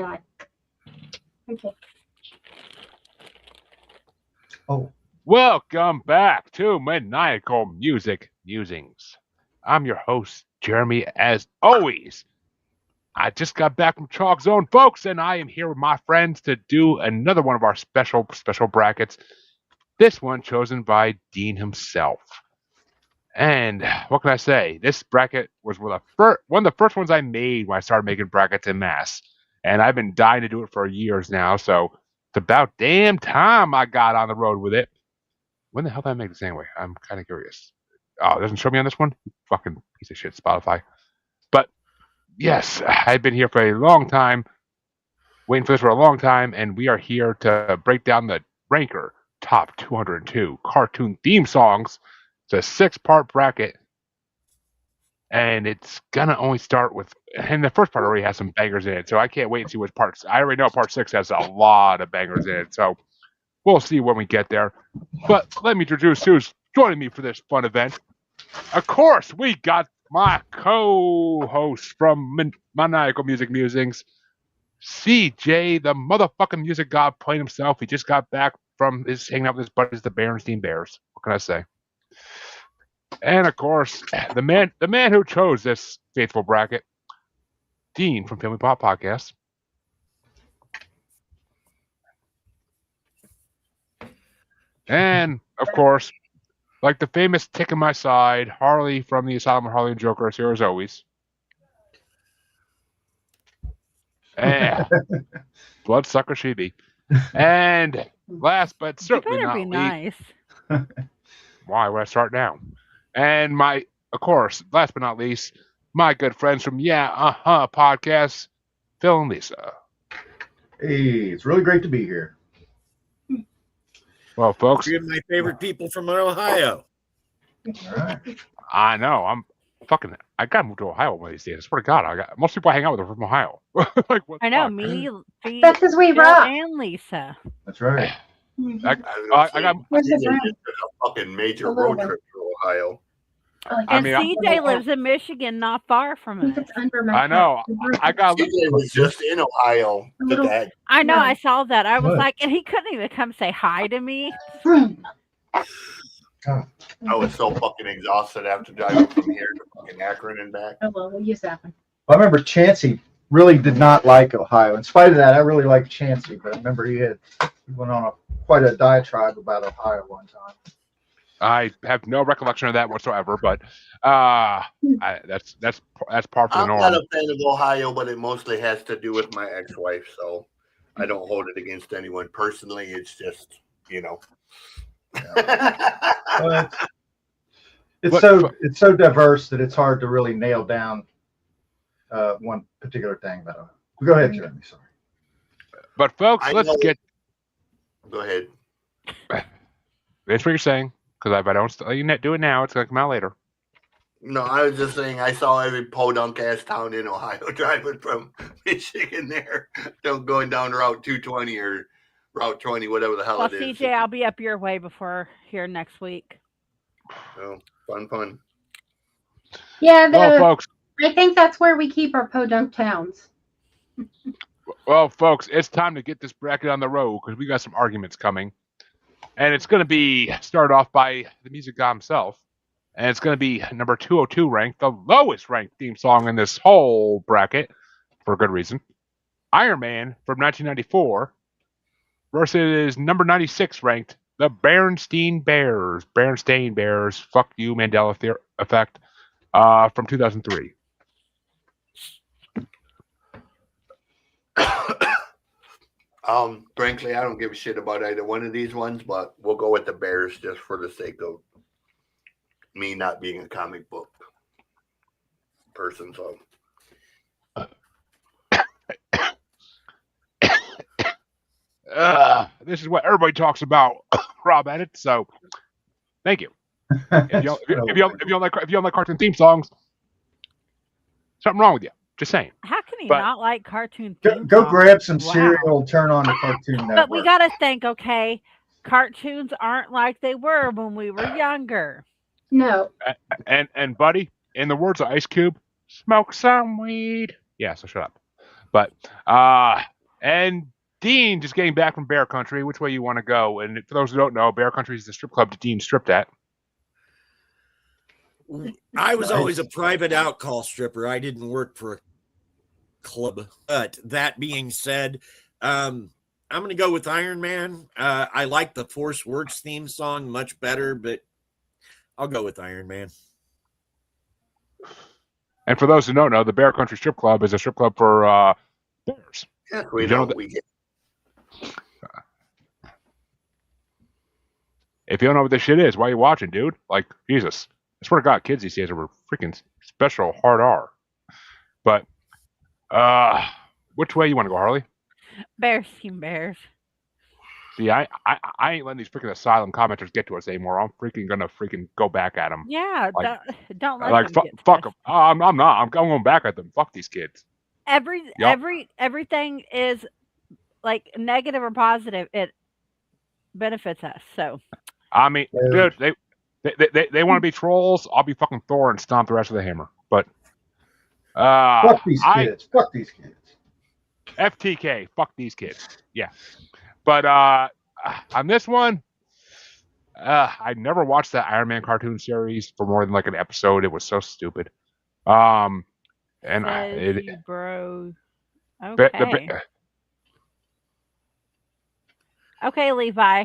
my eye. Okay. Oh. Welcome back to Maniacal Musings. I'm your host, Jeremy, as always. I just got back from Chalk Zone, folks, and I am here with my friends to do another one of our special brackets. This one chosen by Dean himself. And what can I say? This bracket was one of the first ones I made when I started making brackets en masse. And I've been dying to do it for years now, so it's about damn time I got on the road with it. When the hell did I make this anyway? I'm kind of curious. Oh, it doesn't show me on this one? Fucking piece of shit, Spotify. But yes, I've been here for a long time, waiting for this for a long time, and we are here to break down the Ranker Top 202 Cartoon Theme Songs. It's a 6-part bracket, and it's gonna only start with. And the first part already has some bangers in it, so I can't wait and see what parts. I already know part 6 has a lot of bangers in it, so we'll see when we get there. But let me introduce who's joining me for this fun event. Of course, we got my co-host from Maniacal Musings, CJ, the motherfucking music god playing himself. He just got back from his hanging out with his buddies, the Berenstain Bears. What can I say? And of course, the man who chose this faithful bracket, Dean from Family Pop Podcast. And of course, like the famous tick in my side, Harley from the Asylum of Harley and Joker is here as always. And bloodsucker she be. And last but certainly not least, nice. Why would I start now? And of course, last but not least, my good friends from podcast, Phil and Lisa. Hey, it's really great to be here. Well, folks, you're my favorite people from Ohio. All right. I know. I gotta move to Ohio one of these days. I swear to God, most people I hang out with are from Ohio. Like, I know, me, that's because we rock. And Lisa. That's right. I got a fucking major road trip to Ohio. And CJ lives in Michigan, not far from it. I know. I got. CJ was just in Ohio today. I know. I saw that. I was like, and he couldn't even come say hi to me. I was so fucking exhausted after driving from here to fucking Akron and back. Oh well, we'll use that one. I remember Chancey really did not like Ohio. In spite of that, I really liked Chancey, but I remember he went on quite a diatribe about Ohio one time. I have no recollection of that whatsoever, but that's par for the norm. I'm not a fan of Ohio, but it mostly has to do with my ex-wife, so I don't hold it against anyone personally. It's just, It's so diverse that it's hard to really nail down one particular thing about it. Go ahead, Jeremy. Sorry. But folks, let's get. Go ahead. That's what you're saying. Because if I don't do it now, it's going to come out later. No, I was just saying I saw every podunk ass town in Ohio driving from Michigan there, going down Route 220 or Route 20, whatever the hell it is. CJ, I'll be up your way before here next week. Oh, fun. Yeah, well, folks, I think that's where we keep our podunk towns. Well, folks, it's time to get this bracket on the road because we got some arguments coming. And it's going to be started off by the music guy himself. And it's going to be number 202 ranked, the lowest ranked theme song in this whole bracket, for a good reason. Iron Man from 1994 versus number 96 ranked, the Berenstain Bears. Berenstain Bears, fuck you, Mandela Effect, from 2003. Frankly, I don't give a shit about either one of these ones, but we'll go with the Bears just for the sake of me not being a comic book person. So, this is what everybody talks about, Rob Edit. So, thank you. If you don't like cartoon theme songs, something wrong with you. Just saying. How can you not like cartoon theme Go songs? grab some cereal, turn on the Cartoon Network. But we got to think, okay, cartoons aren't like they were when we were younger. No. And buddy, in the words of Ice Cube, smoke some weed. Yeah, so shut up. But and Dean just getting back from Bear Country. Which way you want to go? And for those who don't know, Bear Country is the strip club that Dean stripped at. I was Nice. always a private outcall stripper. I didn't work for a club. But that being said, I'm going to go with Iron Man. I like the Force Works theme song much better, but I'll go with Iron Man. And for those who don't know, the Bear Country Strip Club is a strip club for bears. Yeah, we You know know that- we get. If you don't know what this shit is, why are you watching, dude? Like, Jesus. I swear to God, kids these days are freaking special hard R. But, which way you want to go, Harley? Bears, team Bears. See, I ain't letting these freaking asylum commenters get to us anymore. I'm freaking gonna freaking go back at them. Yeah, Like- don't let Like, them get fuck to us. them. I'm not. I'm going back at them. Fuck these kids. Everything is like negative or positive. It benefits us. So I mean, Yeah. dude, they want to be trolls. I'll be fucking Thor and stomp the rest of the hammer. But, Fuck these kids. Fuck these kids. FTK, fuck these kids. Yeah. But on this one, I never watched that Iron Man cartoon series for more than like an episode. It was so stupid. And says you, bro. Be- Okay. the- Okay, Levi.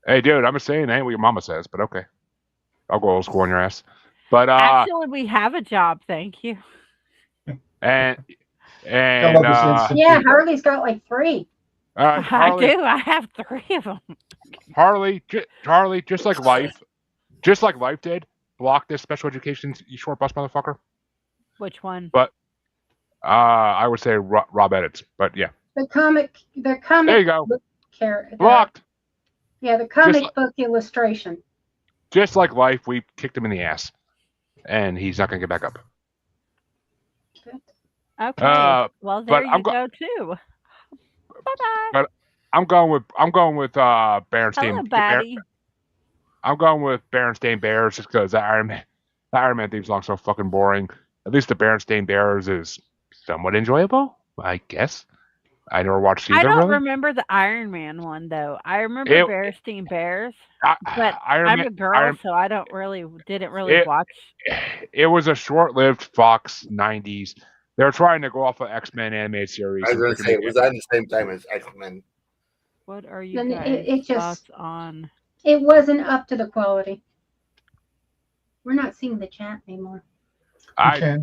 hey, dude, I'm just saying, ain't what your mama says, but okay. I'll go old school on your ass. But Actually, we have a job. Thank you. and Come up with uh, instant Yeah, feedback. Harley's got like 3. Harley, I do. I have 3 of them. Harley, just like life did, block this special education short bus motherfucker. Which one? I would say Rob edits, but yeah, The comic there you go, book character. blocked. Yeah, the comic like- book illustration. Just like life, we kicked him in the ass, and he's not gonna get back up. Okay. Well, there but you I'm go too. Bye bye. I'm going with Hello, Berenstain. baddie. I'm going with Berenstain Bears just because the Iron Man theme song's so fucking boring. At least the Berenstain Bears is somewhat enjoyable, I guess. I never watched either. I don't really. remember the Iron Man one though. I remember It- Bearstein Bears, I- but Iron I'm Man- a girl, Iron- so I didn't really watch. It was a short-lived Fox '90s. They were trying to go off of X-Men animated series. I was going to say, was that the same time as X-Men? What are you Then guys' it just- thoughts on? It wasn't up to the quality. We're not seeing the chat anymore. Okay.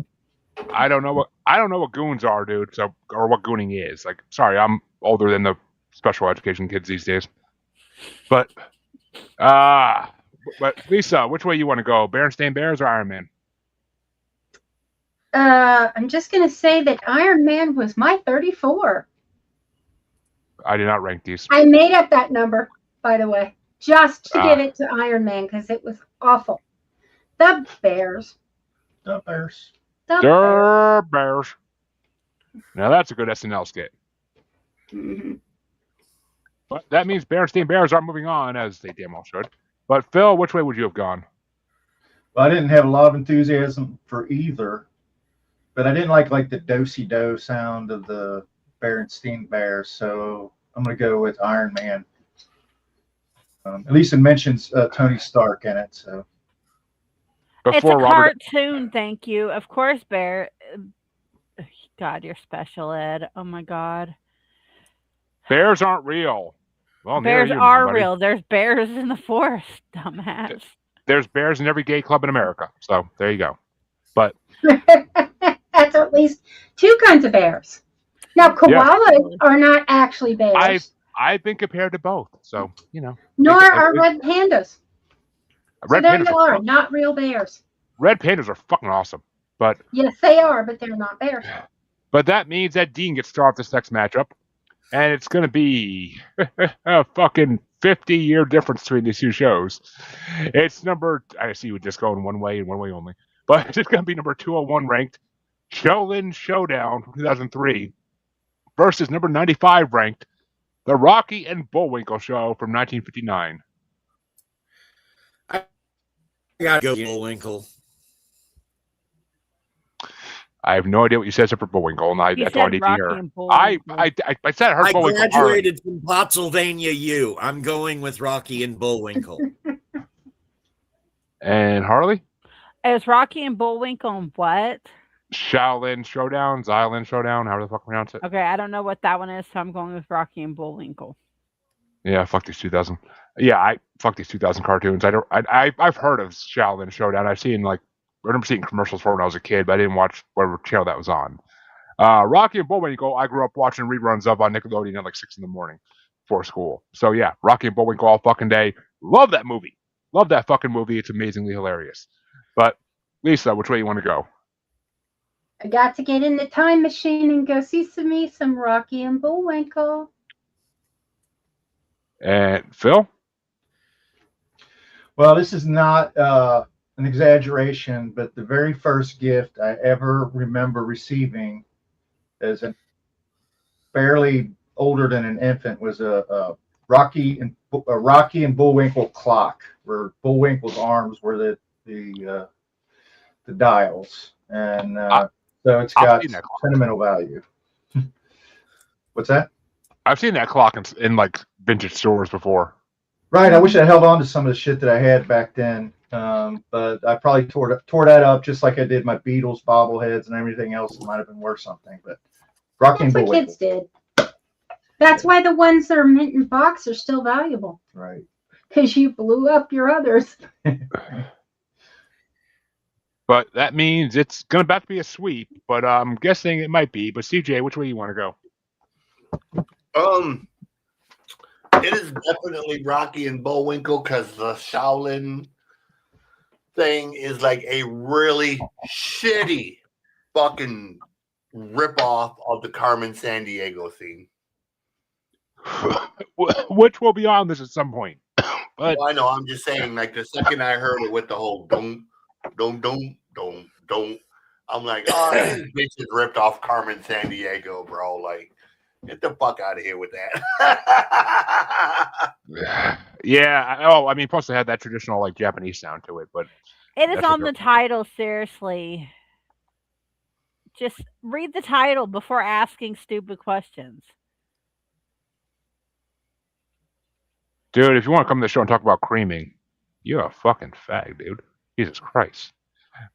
I don't know what goons are, dude. So or what gooning is. Like, sorry, I'm older than the special education kids these days. But Lisa, which way you want to go? Berenstain Bears or Iron Man? I'm just gonna say that Iron Man was my 34. I did not rank these. I made up that number, by the way, just to Ah. give it to Iron Man because it was awful. The Bears. The Bears. The Bears. Durr Bears. Now that's a good SNL skit. Mhm. But that means Berenstain Bears are moving on, as they damn well should. But Phil, which way would you have gone? Well, I didn't have a lot of enthusiasm for either, but I didn't like the do-si-do sound of the Berenstain Bears, so I'm going to go with Iron Man. At least it mentions Tony Stark in it, so. It's a Before Robert, cartoon, thank you. Of course, Bear. God, you're special ed. Oh my God. Bears aren't real. Well, neither Bears you, are buddy. real. There's bears in the forest, dumbass. There's bears in every gay club in America. So there you go. But That's at least 2 kinds of bears. Now, koalas are not actually bears, I've been compared to both. So, you know. nor it- are red pandas. So Red there pandas you are are, not real bears. red pandas are fucking awesome. But Yes, they are, but they're not bears. that means that Dean gets to start this next matchup. And it's going to be a fucking 50-year difference between these two shows. It's I see you just going one way and one way only. But it's going to be number 201 ranked Shaolin Showdown from 2003 versus number 95 ranked The Rocky and Bullwinkle Show from 1959. I gotta go Bullwinkle. I have no idea what you said except for Bullwinkle, and that's all I said need to Rocky hear. and Bullwinkle. I said I heard I Bullwinkle already. graduated from Pottsylvania U. I'm going with Rocky and Bullwinkle. And Harley? Is Rocky and Bullwinkle and what? Shaolin Showdown, Xylin Showdown, however the fuck pronounce it. Okay, I don't know what that one is, so I'm going with Rocky and Bullwinkle. Yeah, fuck these 2000. Yeah, fuck these 2000 cartoons. I've heard of Shaolin Showdown. I remember seeing commercials for it when I was a kid, but I didn't watch whatever channel that was on. Rocky and Bullwinkle, I grew up watching reruns of on Nickelodeon at like 6 in the morning before school. So yeah, Rocky and Bullwinkle all fucking day. Love that movie. Love that fucking movie. It's amazingly hilarious. But Lisa, which way you want to go? I got to get in the time machine and go see some Rocky and Bullwinkle. And Phil? Well, this is not an exaggeration, but the very first gift I ever remember receiving as a barely older than an infant was a Rocky and Bullwinkle clock, where Bullwinkle's arms were the dials, and so it's got sentimental value. What's that? I've seen that clock in like vintage stores before. Right. I wish I held on to some of the shit that I had back then, but I probably tore that up just like I did my Beatles bobbleheads and everything else. It might have been worth something, but Rocky and That's what Bullwinkle. kids did. That's why the ones that are mint in box are still valuable. Right. Because you blew up your others. But that means it's going to about to be a sweep, but I'm guessing it might be. But CJ, which way you want to go? It is definitely Rocky and Bullwinkle because the Shaolin thing is like a really shitty fucking ripoff of the Carmen Sandiego theme. Which will be on this at some point. But Well, I know. I'm just saying, like the second I heard it with the whole "dum dum dum dum dum," I'm like, oh, this bitch is ripped off Carmen Sandiego, bro. Like, get the fuck out of here with that. yeah. Oh, I mean, plus they had that traditional like Japanese sound to it, but It is that's on what the title, seriously. Just read the title before asking stupid questions. dude, if you want to come to the show and talk about creaming, you're a fucking fag, dude. Jesus Christ.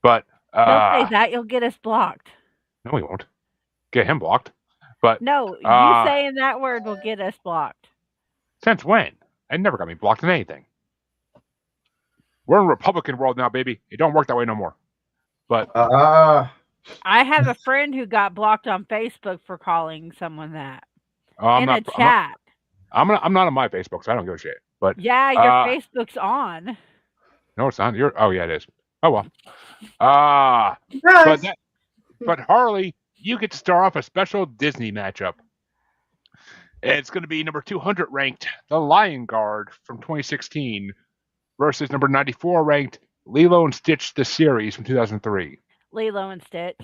But Don't say that, you'll get us blocked. no, we won't. Get him blocked. But No, you saying that word will get us blocked. Since when? It never got me blocked in anything. We're in Republican world now, baby. It don't work that way no more. But I have a friend who got blocked on Facebook for calling someone that in a chat. I'm not on my Facebook, so I don't give a shit. But yeah, your Facebook's on. No, it's not. Oh yeah, it is. Oh well. But Harley, you get to start off a special Disney matchup. It's going to be number 200 ranked The Lion Guard from 2016 versus number 94 ranked Lilo and Stitch the series from 2003. Lilo and Stitch.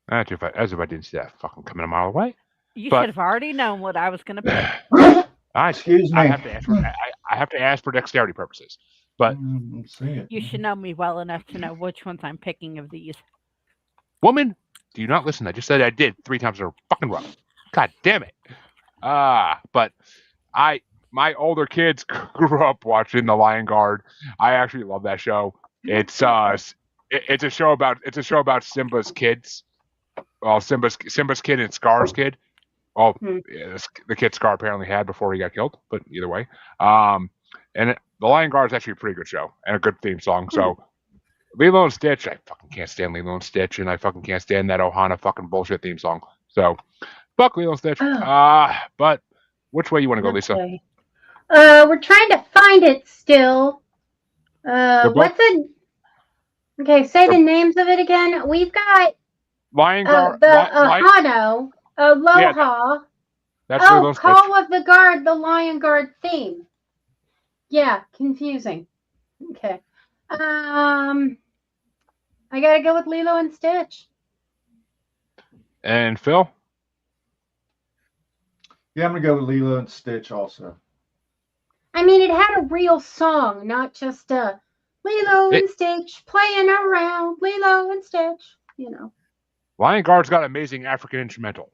As if I didn't see that fucking coming a mile away. You should have already known what I was going to pick. Excuse me. I have to ask for dexterity purposes. But you should know me well enough to know which ones I'm picking of these. Woman, do you not listen? I just said I did 3 times in a fucking row. God damn it. But my older kids grew up watching The Lion Guard. I actually love that show. It's a show about Simba's kids. Well, Simba's kid and Scar's kid. Well, the kid Scar apparently had before he got killed, but either way. The Lion Guard is actually a pretty good show and a good theme song. So Lilo and Stitch, I fucking can't stand Lilo and Stitch, and I fucking can't stand that Ohana fucking bullshit theme song. So fuck Lilo and Stitch. But which way you want to go, Lisa? We're trying to find it still. What's it? Okay, say the names of it again. We've got Lion Guard, the Ohano, Aloha. Yeah, that's Lilo and Stitch. Call of the Guard, the Lion Guard theme. Yeah, confusing. Okay. I gotta go with Lilo and Stitch. And Phil? Yeah, I'm gonna go with Lilo and Stitch also. I mean, it had a real song, not just Lilo and Stitch playing around, Lilo and Stitch, you know. Lion Guard's got amazing African instrumental,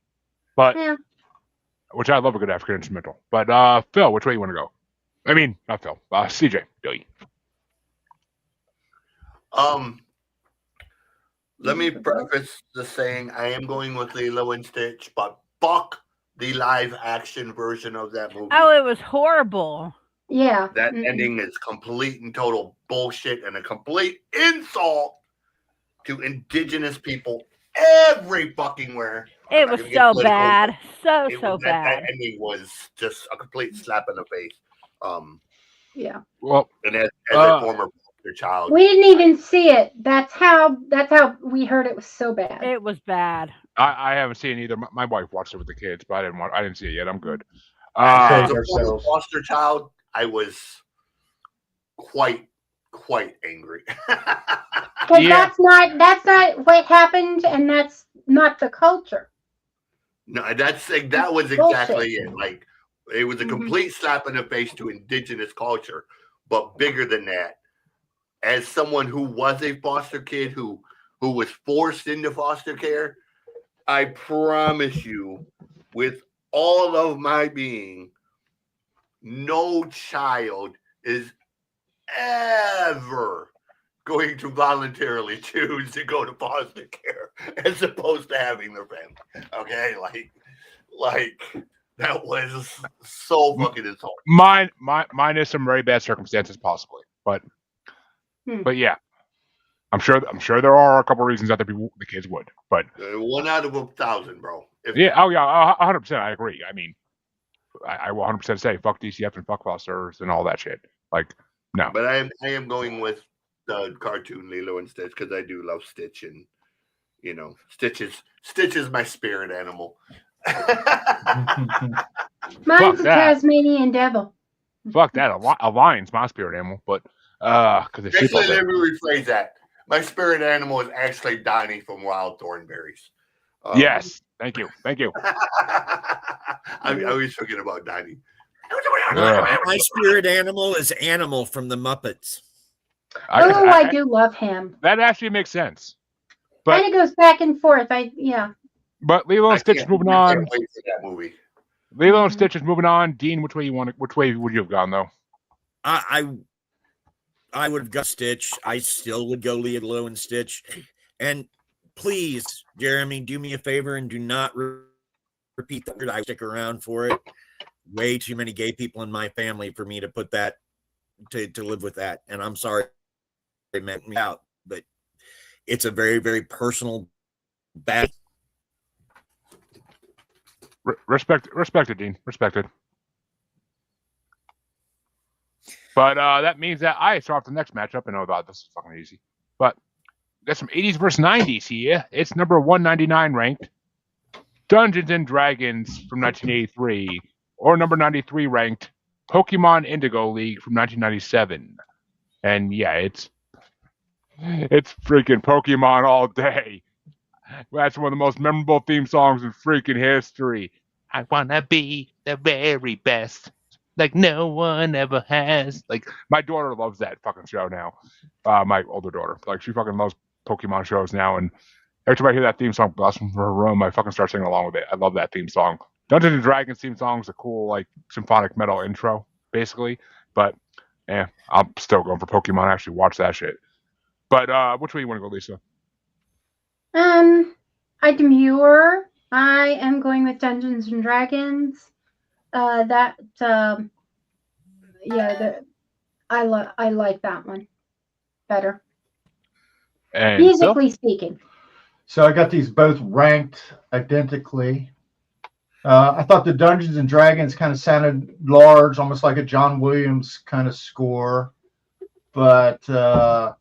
but Yeah. which I love a good African instrumental. But Phil, which way you want to go? I mean, not Phil. CJ, Billy. Let me preface the saying I am going with Lilo and Stitch, but fuck the live action version of that movie. Oh, it was horrible. Yeah. That ending is complete and total bullshit and a complete insult to indigenous people every fucking where. It was so bad. So bad. That ending was just a complete slap in the face. Yeah. Well, and as a former child, we didn't even see it. That's how we heard it was so bad. It was bad. I haven't seen it either. My wife watched it with the kids, but I didn't see it yet. I'm good. As a former foster child, I was quite angry. Because that's not what happened, and that's not the culture. No, that was exactly it. Like, it was a complete slap in the face to indigenous culture. But bigger than that, as someone who was a foster kid who was forced into foster care, I promise you, with all of my being, no child is ever going to voluntarily choose to go to foster care as opposed to having their family. Okay, like that was so fucking insulting. Mine is some very bad circumstances, possibly, but yeah, I'm sure there are a couple of reasons that the kids would, but 1 out of 1,000, bro. 100%. I agree. I mean, I will 100% say fuck DCF and fuck fosters and all that shit. Like, no. But I am going with the cartoon Lilo and Stitch because I do love Stitch, and Stitch is my spirit animal. Mine's a Tasmanian devil. Fuck that. A lion's my spirit animal, but because actually, let me rephrase that. My spirit animal is actually Donnie from Wild Thornberries. Yes, thank you. I always forget about Donnie. My spirit animal is Animal from the Muppets. I do love him. That actually makes sense. But kind of goes back and forth. But Lilo and Stitch is moving on. I can't wait for that movie. Lilo and Stitch is moving on. Dean, which way would you have gone though? I would have got Stitch. I still would go Lilo and Stitch. And please, Jeremy, do me a favor and do not repeat that. I stick around for it. Way too many gay people in my family for me to put that to live with that. And I'm sorry they meant me out, but it's a very, very personal bad. Respected, Dean. Respected. But that means that I start off the next matchup. And this is fucking easy. But got some 80s versus 90s here. It's number 199 ranked. Dungeons and Dragons from 1983. Or number 93 ranked. Pokemon Indigo League from 1997. And yeah, it's freaking Pokemon all day. That's one of the most memorable theme songs in freaking history. I wanna be the very best, like no one ever has. Like, my daughter loves that fucking show now. My older daughter, like, she fucking loves Pokemon shows now. And every time I hear that theme song blast from her room, I fucking start singing along with it. I love that theme song. Dungeons and Dragons theme song is a cool, like, symphonic metal intro, basically. But I'm still going for Pokemon. I actually watch that shit. But which way you want to go, Lisa? I demur. I am going with Dungeons and Dragons. I like that one better. And musically speaking. So I got these both ranked identically. I thought the Dungeons and Dragons kind of sounded large, almost like a John Williams kind of score, but the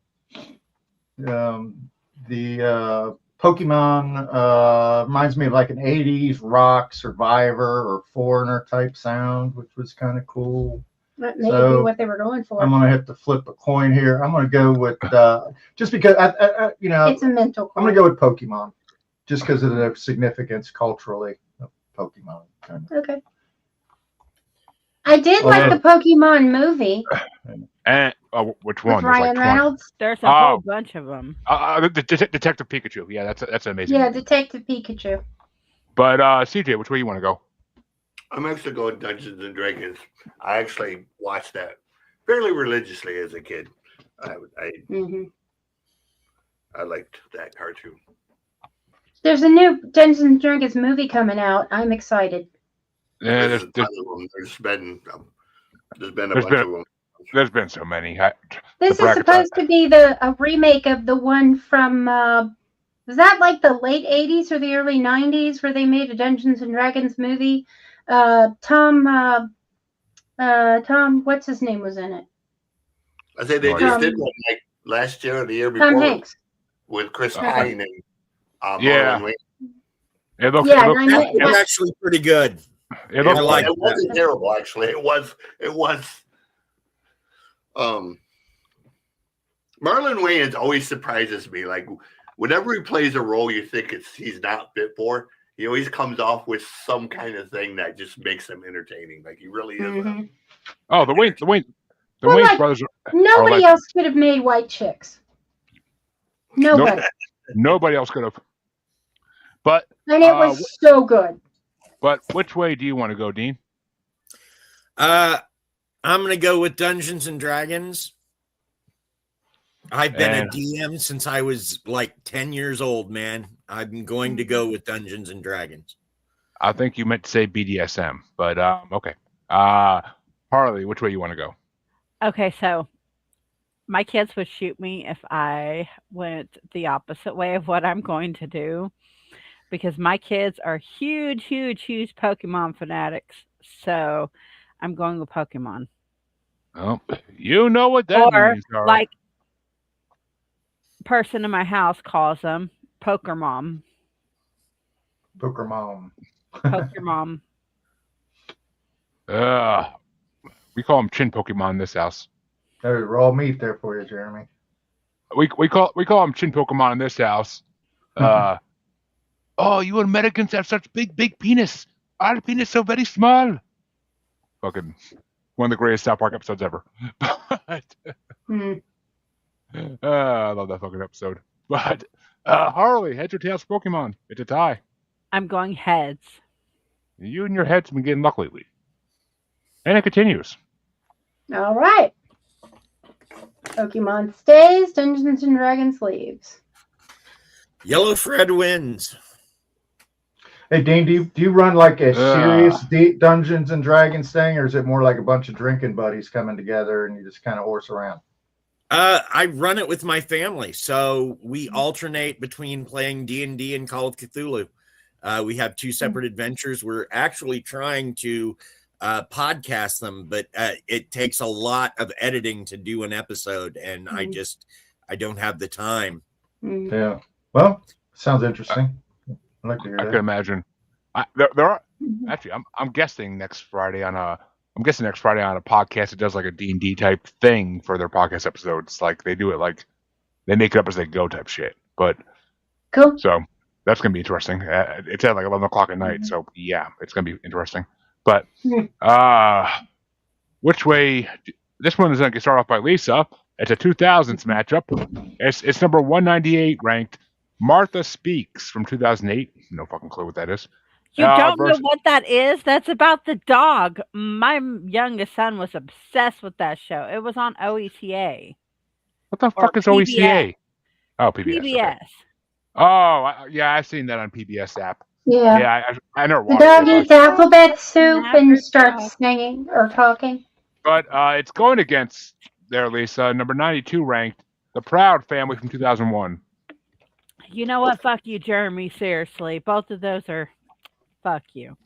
Pokemon reminds me of like an 80s rock Survivor or Foreigner type sound, which was kind of cool. That may be what they were going for. I'm going to have to flip a coin here. I'm going to go with, just because, it's a mental coin. I'm going to go with Pokemon, just because of the significance culturally of Pokemon. Okay. I did like the Pokemon movie. which with one? There's Ryan like 20. Reynolds. There's a whole bunch of them. Detective Pikachu. Yeah, that's an amazing. Yeah, movie. Detective Pikachu. But CJ, which way you want to go? I'm actually going Dungeons and Dragons. I actually watched that fairly religiously as a kid. Mm-hmm. I liked that cartoon. There's a new Dungeons and Dragons movie coming out. I'm excited. Yeah, There's been a bunch of them. There's been so many. This is supposed to be a remake of the one from was that like the late 80s or the early 90s where they made a Dungeons and Dragons movie? Tom, what's his name was in it? I say they just did one like last year or the year before. Tom Hanks. With Chris Pine and yeah. Marlon Wayans. It looked actually pretty good. It wasn't terrible, actually. It was. Marlon Wayans always surprises me. Like whenever he plays a role you think he's not fit for, he always comes off with some kind of thing that just makes him entertaining. Like he really is. Mm-hmm. Oh, the Wayans brothers. Nobody else could have made white chicks. Nobody. Nobody else could have. But and it was so good. But which way do you want to go, Dean? I'm going to go with Dungeons and Dragons. I've been a DM since I was like 10 years old, man. I'm going to go with Dungeons and Dragons. I think you meant to say BDSM, but okay. Harley, which way you want to go? Okay, so my kids would shoot me if I went the opposite way of what I'm going to do, because my kids are huge Pokemon fanatics. So I'm going with Pokemon. Oh, you know what that means. Or like person in my house calls them Poker Mom. Poker Mom. Poker Mom. We call them chin Pokemon in this house. There's raw meat there for you, Jeremy. We call them chin Pokemon in this house. Oh, you Americans have such big penis. Our penis so very small. Fucking one of the greatest South Park episodes ever. But, I love that fucking episode. But Harley, heads or tails for Pokemon? It's a tie. I'm going heads. You and your heads have been getting luck lately. And it continues. All right. Pokemon stays, Dungeons and Dragons leaves. Yellow Fred wins. Hey, Dean, do you run like a serious deep Dungeons and Dragons thing, or is it more like a bunch of drinking buddies coming together and you just kind of horse around? I run it with my family, so we alternate between playing D&D and Call of Cthulhu. We have two separate adventures. We're actually trying to podcast them, but it takes a lot of editing to do an episode, and I don't have the time. Yeah. Well, sounds interesting. I'd like to hear that. I can imagine. There are actually. I'm guessing next Friday on a podcast that does like a D&D type thing for their podcast episodes. Like they do it like they make it up as they go type shit. But cool. So that's gonna be interesting. It's at like 11 o'clock at night, so yeah, it's gonna be interesting. But which way? This one is gonna get started off by Lisa. It's a 2000s matchup. It's number 198 ranked. Martha Speaks from 2008. No fucking clue what that is. You don't know what that is? That's about the dog. My youngest son was obsessed with that show. It was on OECA. What the fuck is OECA? Oh, PBS. PBS. Okay. Oh, yeah, I've seen that on PBS app. Yeah. Yeah, I never watched it. The dog it, eats alphabet soup and starts singing or talking. But it's going against there, Lisa. Number 92 ranked. The Proud Family from 2001. You know what? Fuck you, Jeremy. Seriously. Both of those are fuck you.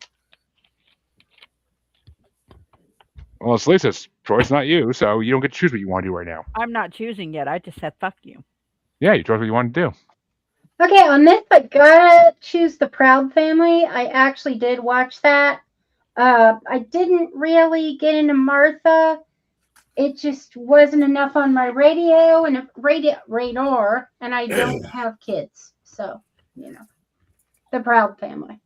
Well, it's Lisa's choice, not you, so you don't get to choose what you want to do right now. I'm not choosing yet. I just said fuck you. Yeah, you chose what you want to do. Okay, on this, I gotta choose The Proud Family. I actually did watch that. I didn't really get into Martha. It just wasn't enough on my radar, and I don't have kids, so The Proud Family.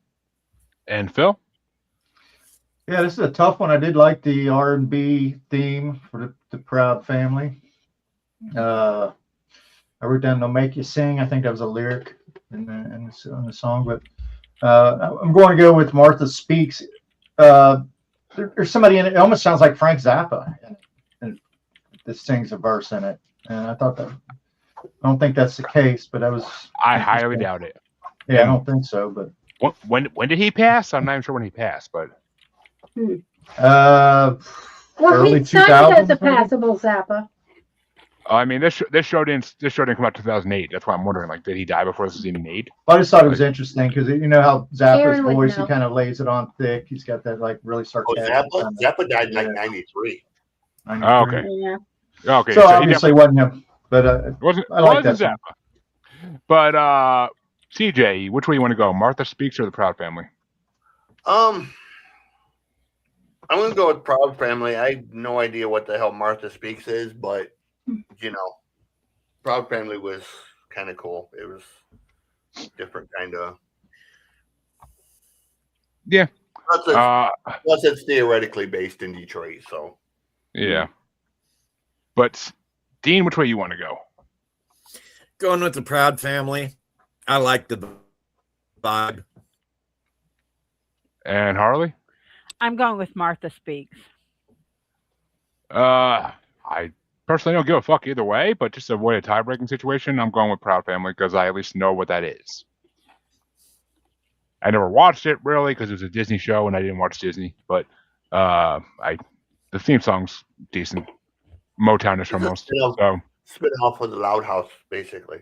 And Phil? Yeah, this is a tough one. I did like the R&B theme for the Proud Family. I wrote down "They'll Make You Sing." I think that was a lyric in the song, but I'm going to go with Martha Speaks. There's somebody in it. It almost sounds like Frank Zappa, and that sings a verse in it. And I thought that. I don't think that's the case, but that was. I highly doubt it. Yeah, I don't think so. But when did he pass? I'm not even sure when he passed, but Well, early his son does 2000s, a maybe? passable Zappa. I mean this show didn't come out 2008. That's why I'm wondering, like, did he die before this was even made? I just thought it was interesting because you know how Zappa's Aaron would voice, he know. kind of lays it on thick. He's got that like really Oh, sarcastic. Zappa died in like 93. Oh, okay. Yeah. Okay. So obviously wasn't him, but I like that wasn't song. Zappa. But CJ, which way you want to go? Martha Speaks or the Proud Family? I'm gonna go with Proud Family. I have no idea what the hell Martha Speaks is, but you know, Proud Family was kind of cool. It was different kind of. Yeah. Plus, it's theoretically based in Detroit, so. Yeah. But Dean, which way you want to go? Going with the Proud Family. I like the vibe. And Harley? I'm going with Martha Speaks. I personally don't give a fuck either way, but just to avoid a tie-breaking situation, I'm going with Proud Family because I at least know what that is. I never watched it really because it was a Disney show and I didn't watch Disney, but the theme song's decent, Motown-ish almost. So spin off of the Loud House, basically.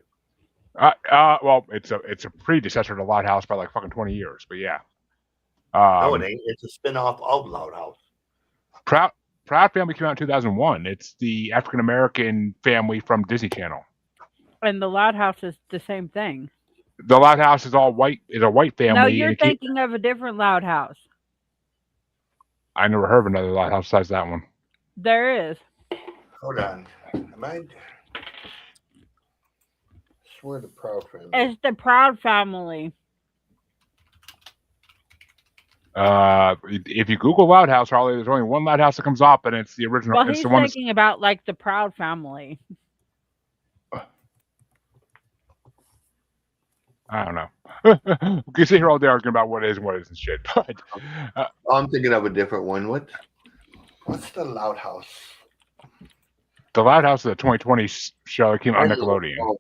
Well, it's a predecessor to Loud House by like fucking 20 years, but yeah. No, it ain't. It's a spin-off of Loud House. Proud Family came out in 2001. It's the African American family from Disney Channel. And the Loud House is the same thing. The Loud House is all white. Is a white family. No, you're thinking of a different Loud House. I never heard of another Loud House besides that one. There is. Hold on. I swear the Proud Family. It's the Proud Family. If you Google Loud House, Harley, there's only one Loud House that comes up, and it's the original. Well, it's he's the one thinking about like the Proud Family. I don't know. We can sit here all day arguing about what is and what isn't shit. But I'm thinking of a different one. What's the Loud House? The Loud House is a 2020 show that came out on Nickelodeon.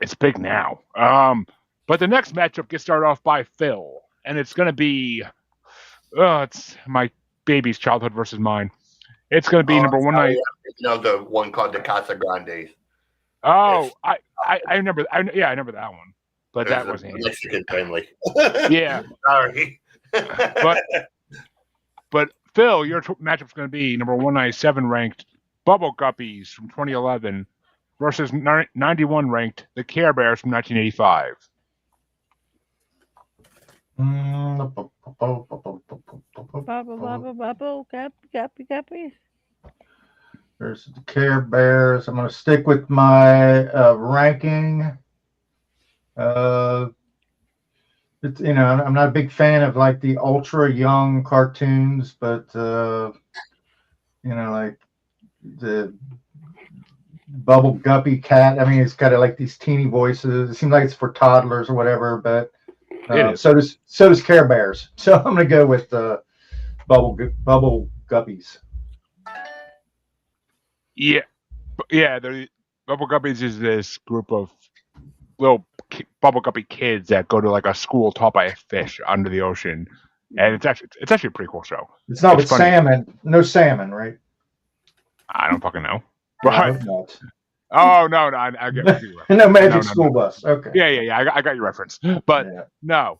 It's big now. But the next matchup gets started off by Phil, and it's going to be it's my baby's childhood versus mine. It's going to be number one night. You know the one called the Casa Grandes. Oh, I remember. I remember that one, but that wasn't Mexican family. Yeah, sorry. but Phil, your matchup's going to be number 197 ranked Bubble Guppies from 2011 versus 91 ranked the Care Bears from 1985. Bubble, guppies. There's the Care Bears. I'm going to stick with my ranking. It's, I'm not a big fan of like the ultra young cartoons, but like the Bubble Guppy cat. I mean, it's got like these teeny voices. It seems like it's for toddlers or whatever, but so does Care Bears. So I'm going to go with Bubble Guppies. Yeah. The Bubble Guppies is this group of little Bubble Guppy kids that go to like a school taught by a fish under the ocean, and it's actually a pretty cool show. It's not with salmon. No salmon, right? I don't fucking know. Right. Oh no, I get you. No magic school bus. Okay. Yeah. I got your reference, but no,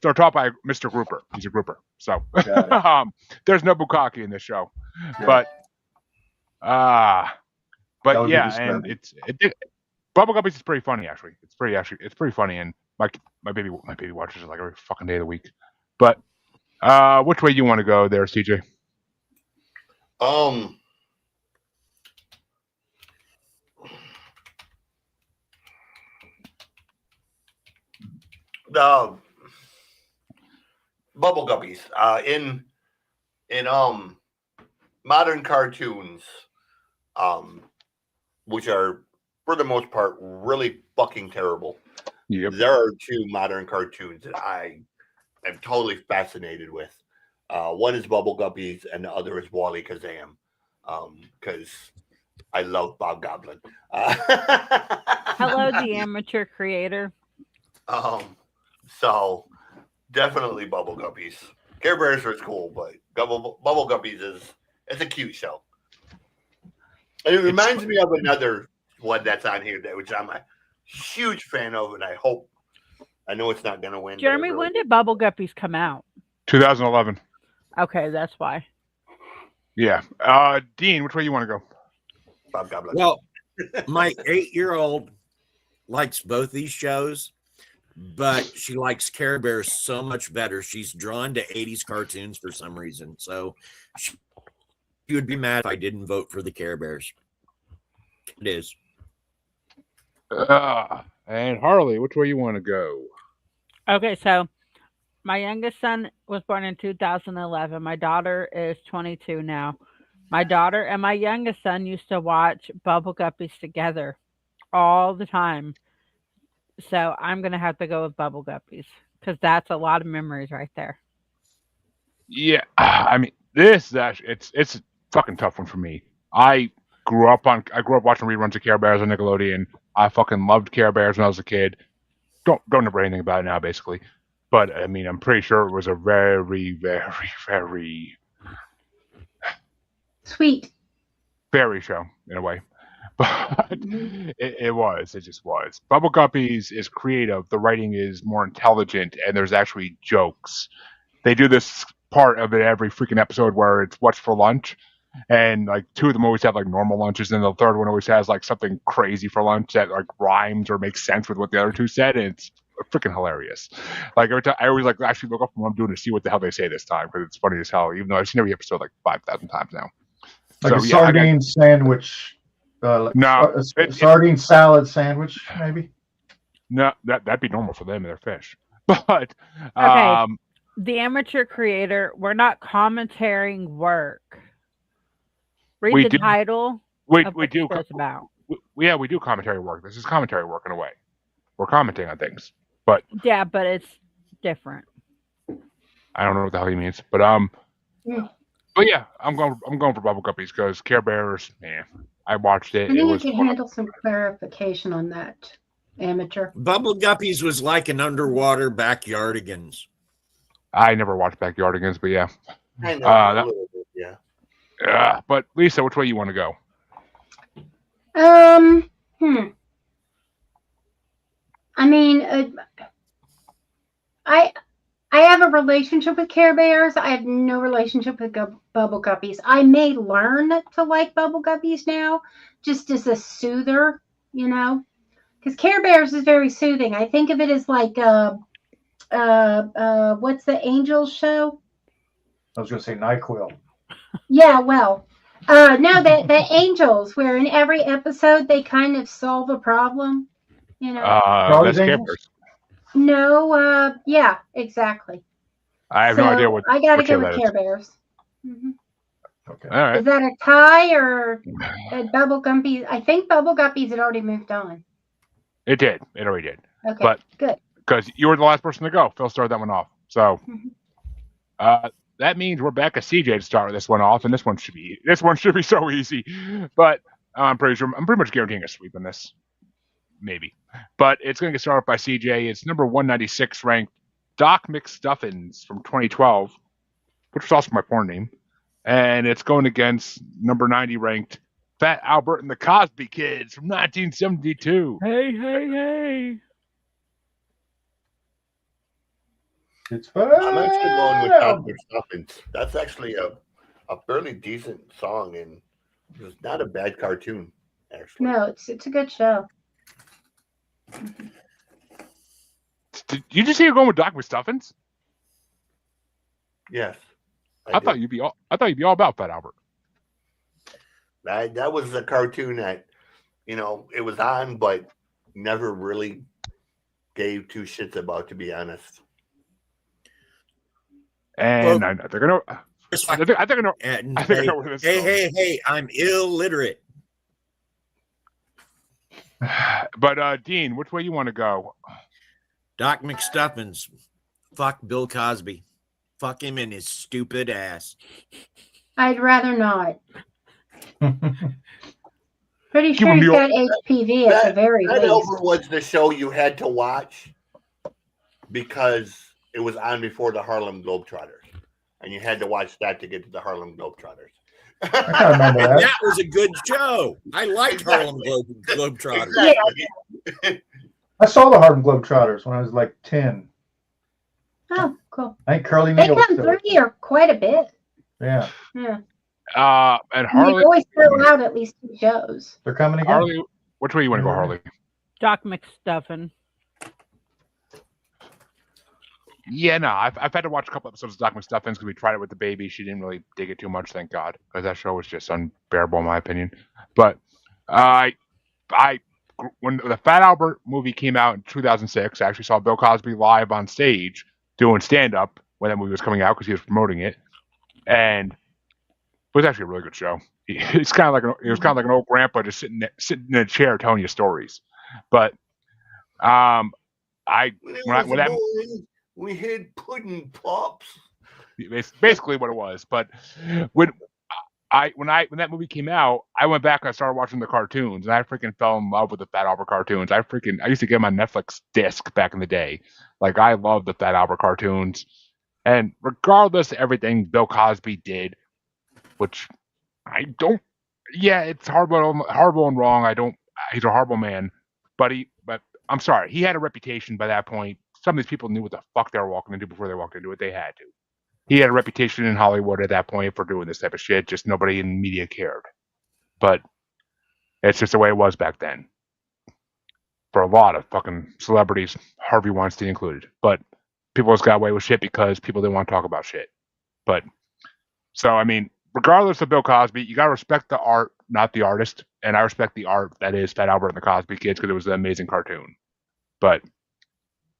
they're taught by Mr. Grouper. He's a grouper, so there's no bukkake in this show, but yeah, and Bubble Guppies is pretty funny actually. It's pretty funny, and my baby watches it like every fucking day of the week. But which way you want to go there, CJ? The Bubble Guppies in modern cartoons, which are for the most part really fucking terrible. Yep. There are two modern cartoons that I am totally fascinated with. One is Bubble Guppies, and the other is Wally Kazam, because I love Bob Goblin. Hello, the amateur creator. So definitely Bubble Guppies. Care Bears are cool, but Bubble Guppies it's a cute show. And it reminds me of another one that's on here which I'm a huge fan of, and I know it's not going to win. Jeremy, when did Bubble Guppies come out? 2011. Okay, that's why. Yeah. Dean, which way you want to go? Bob Goblin. Well, my 8-year-old likes both these shows, but she likes Care Bears so much better. She's drawn to 80s cartoons for some reason. So she would be mad if I didn't vote for the Care Bears. It is. And Harley, which way you want to go? Okay, so my youngest son was born in 2011. My daughter is 22 now. My daughter and my youngest son used to watch Bubble Guppies together all the time. So I'm going to have to go with Bubble Guppies because that's a lot of memories right there. Yeah, I mean, this is actually it's a fucking tough one for me. I grew up watching reruns of Care Bears on Nickelodeon. I fucking loved Care Bears when I was a kid. Don't remember anything about it now, basically. But I mean, I'm pretty sure it was a very, very, very Sweet. fairy show in a way. But it just was. Bubble Guppies is creative. The writing is more intelligent, and there's actually jokes. They do this part of it every freaking episode where it's what's for lunch, and like two of them always have like normal lunches, and the third one always has like something crazy for lunch that like rhymes or makes sense with what the other two said, and it's freaking hilarious. Like every time, I always like actually look up what I'm doing to see what the hell they say this time because it's funny as hell. Even though I've seen every episode like 5,000 times now. Like So, a yeah, sardine sandwich. No, a sardine salad sandwich, maybe. No, that'd be normal for them and their fish. But Okay. The amateur creator, we're not commentating work. Read We the do- title we of we what do the show's about. we do commentary work. This is commentary work in a way. We're commenting on things. Yeah, but it's different. I don't know what the hell he means. But Yeah. But yeah, I'm going for Bubble Guppies because Care Bears, man, I watched it. I It think was you can handle some clarification on that, amateur. Bubble Guppies was like an underwater Backyardigans. I never watched Backyardigans, but yeah. I know a little bit, yeah. But Lisa, which way you want to go? I mean, I have a relationship with Care Bears. I have no relationship with Bubble Guppies. I may learn to like Bubble Guppies now, just as a soother, you know, because Care Bears is very soothing. I think of it as like what's the Angels show? I was going to say NyQuil. Yeah, well, no, the Angels, where in every episode they kind of solve a problem, you know. That's Care Angels? Bears. No, yeah, exactly. I have no idea what. I gotta what go show with that is. Care Bears. Mm-hmm. Okay. All right. Is that a tie or Bubble Guppies? I think Bubble Guppies had already moved on. It did. It already did. Okay, But- good. Because you were the last person to go. Phil started that one off. So Mhm. that means we're back at CJ to start this one off, and this one should be so easy. But I'm pretty much guaranteeing a sweep in this. Maybe. But it's going to get started by CJ. It's number 196 ranked Doc McStuffins from 2012, which was also my porn name. And it's going against number 90 ranked Fat Albert and the Cosby Kids from 1972. Hey. It's I'm actually going with fun. Dr. Stuffins. That's actually a fairly decent song, and it's not a bad cartoon, actually. No, it's a good show. Did you just say you're going with Doc McStuffins? Yes. I thought you'd be all about Fat Albert. That was a cartoon that, it was on, but never really gave two shits about, to be honest. And I know they're gonna. I think I know. And I think I say, know where this is going. hey, I'm illiterate. But Dean, which way you want to go? Doc McStuffins. Fuck Bill Cosby. Fuck him in his stupid ass. I'd rather not. Pretty Give sure him he's the got HPV at the very That least. over was the show you had to watch because it was on before the Harlem Globetrotters, and you had to watch that to get to the Harlem Globetrotters. I can't remember And that. that was a good show. I liked Harlem Globetrotters. Exactly. I saw the Harlem Globetrotters when I was like 10. Oh, cool. I think Curly They Neal come still. through here quite a bit. Yeah, Yeah. And And Harley. they always throw out at least 2 shows. they're coming again. Harley, which way you want to go, Harley? Doc McStuffin. Yeah, no, I've had to watch a couple episodes of Doc McStuffins because we tried it with the baby. She didn't really dig it too much, thank God, because that show was just unbearable in my opinion. But when the Fat Albert movie came out in 2006, I actually saw Bill Cosby live on stage doing stand-up when that movie was coming out because he was promoting it, and it was actually a really good show. It's kind of like it was kind of like an old grandpa just sitting in a chair telling you stories. But when we had pudding pops. basically what it was. But when that movie came out, I went back and I started watching the cartoons, and I freaking fell in love with the Fat Albert cartoons. I used to get them on Netflix disc back in the day. Like, I love the Fat Albert cartoons, and regardless of everything Bill Cosby did, which I don't. Yeah, it's horrible and wrong. He's a horrible man, but I'm sorry. He had a reputation by that point. Some of these people knew what the fuck they were walking into before they walked into it. They had to. He had a reputation in Hollywood at that point for doing this type of shit. Just nobody in media cared. But it's just the way it was back then. For a lot of fucking celebrities, Harvey Weinstein included. But people just got away with shit because people didn't want to talk about shit. But so, I mean, regardless of Bill Cosby, you gotta respect the art, not the artist. And I respect the art that is Fat Albert and the Cosby Kids because it was an amazing cartoon.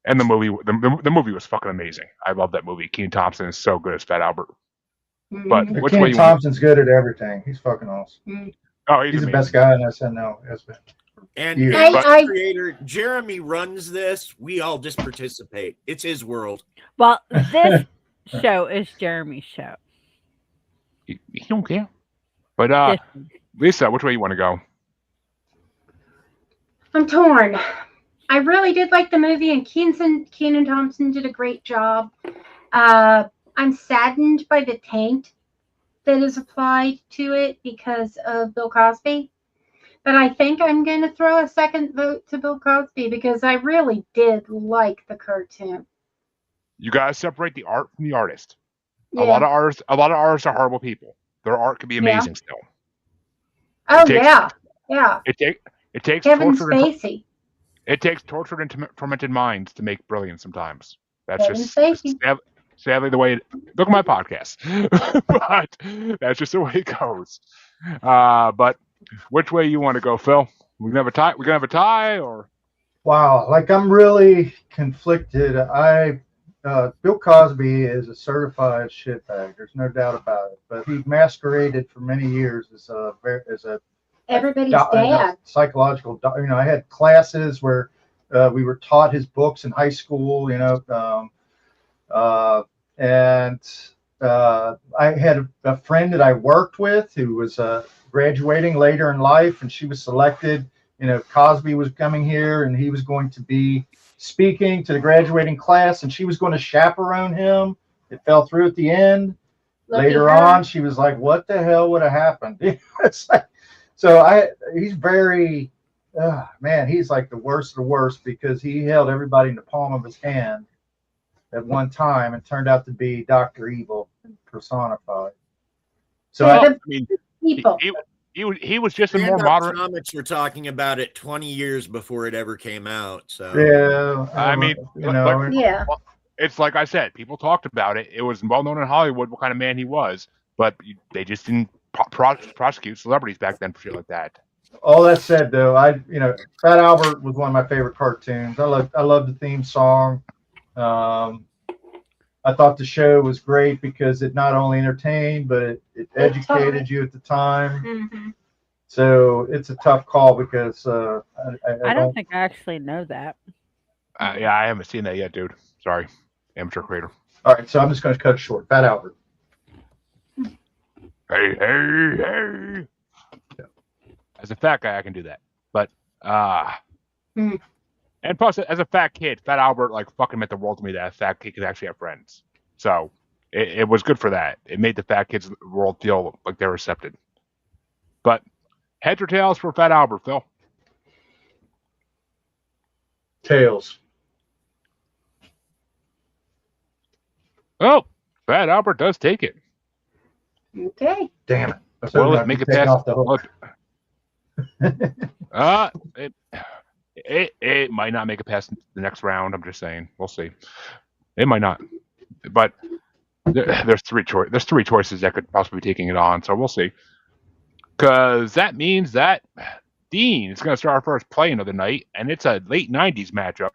And the movie was fucking amazing. I love that movie. Kenan Thompson is so good as Fat Albert. But Mhm. which way Kenan you Thompson's good at everything. He's fucking awesome. Oh, He's he's the amazing. best guy in SNL. Has been. And Years. the creator, Jeremy runs this. We all just participate. It's his world. Well, this show is Jeremy's show. He don't care. But Lisa, which way you want to go? I'm torn. I really did like the movie, and Kenan Thompson did a great job. I'm saddened by the taint that is applied to it because of Bill Cosby. But I think I'm going to throw a second vote to Bill Cosby because I really did like the cartoon. You gotta separate the art from the artist. Yeah. A lot of artists are horrible people. Their art can be amazing still. Oh, takes- yeah. It takes Kevin tortured and Spacey. it takes tortured and tormented minds to make brilliance sometimes. That's Kevin just Spacey. sadly the way look at my podcast. But that's just the way it goes. But which way you want to go, Phil? We can have a tie or Wow, like I'm really conflicted. Bill Cosby is a certified shitbag. There's no doubt about it. But he masqueraded for many years as a Everybody's dad. psychological. I had classes where we were taught his books in high school. And I had a friend that I worked with who was graduating later in life, and she was selected. Cosby was coming here, and he was going to be speaking to the graduating class, and she was going to chaperone him. It fell through at the end. Later on, she was like, "What the hell would have happened?" It's like, he's very, man, he's like the worst of the worst because he held everybody in the palm of his hand at one time and turned out to be Dr. Evil personified. So people. He was just a more Stand-up moderate. comics were talking about it 20 years before it ever came out. So yeah, I mean, Yeah. It's like I said, people talked about it. It was well known in Hollywood what kind of man he was, but they just didn't prosecute celebrities back then for shit like that. All that said, though, Fat Albert was one of my favorite cartoons. I love the theme song. I thought the show was great because it not only entertained, but it educated you at the time. Mm-hmm. So it's a tough call because I don't think I actually know that. Yeah, I haven't seen that yet, dude. Sorry, amateur creator. All right, so I'm just going to cut it short. Fat Albert. Hey, hey, hey. As a fat guy, I can do that. But and plus, as a fat kid, Fat Albert like fucking meant the world to me that a fat kid could actually have friends. So it was good for that. It made the fat kids world feel like they're accepted. But heads or tails for Fat Albert, Phil? Tails. Oh, Fat Albert does take it. Okay. Damn it. I was Well, hoping let's I'd make be it taken past. off the hook. It might not make it past the next round. I'm just saying. We'll see. It might not. But there's three choices that could possibly be taking it on. So we'll see. Because that means that Dean is going to start our first play of the night, and it's a late 90s matchup.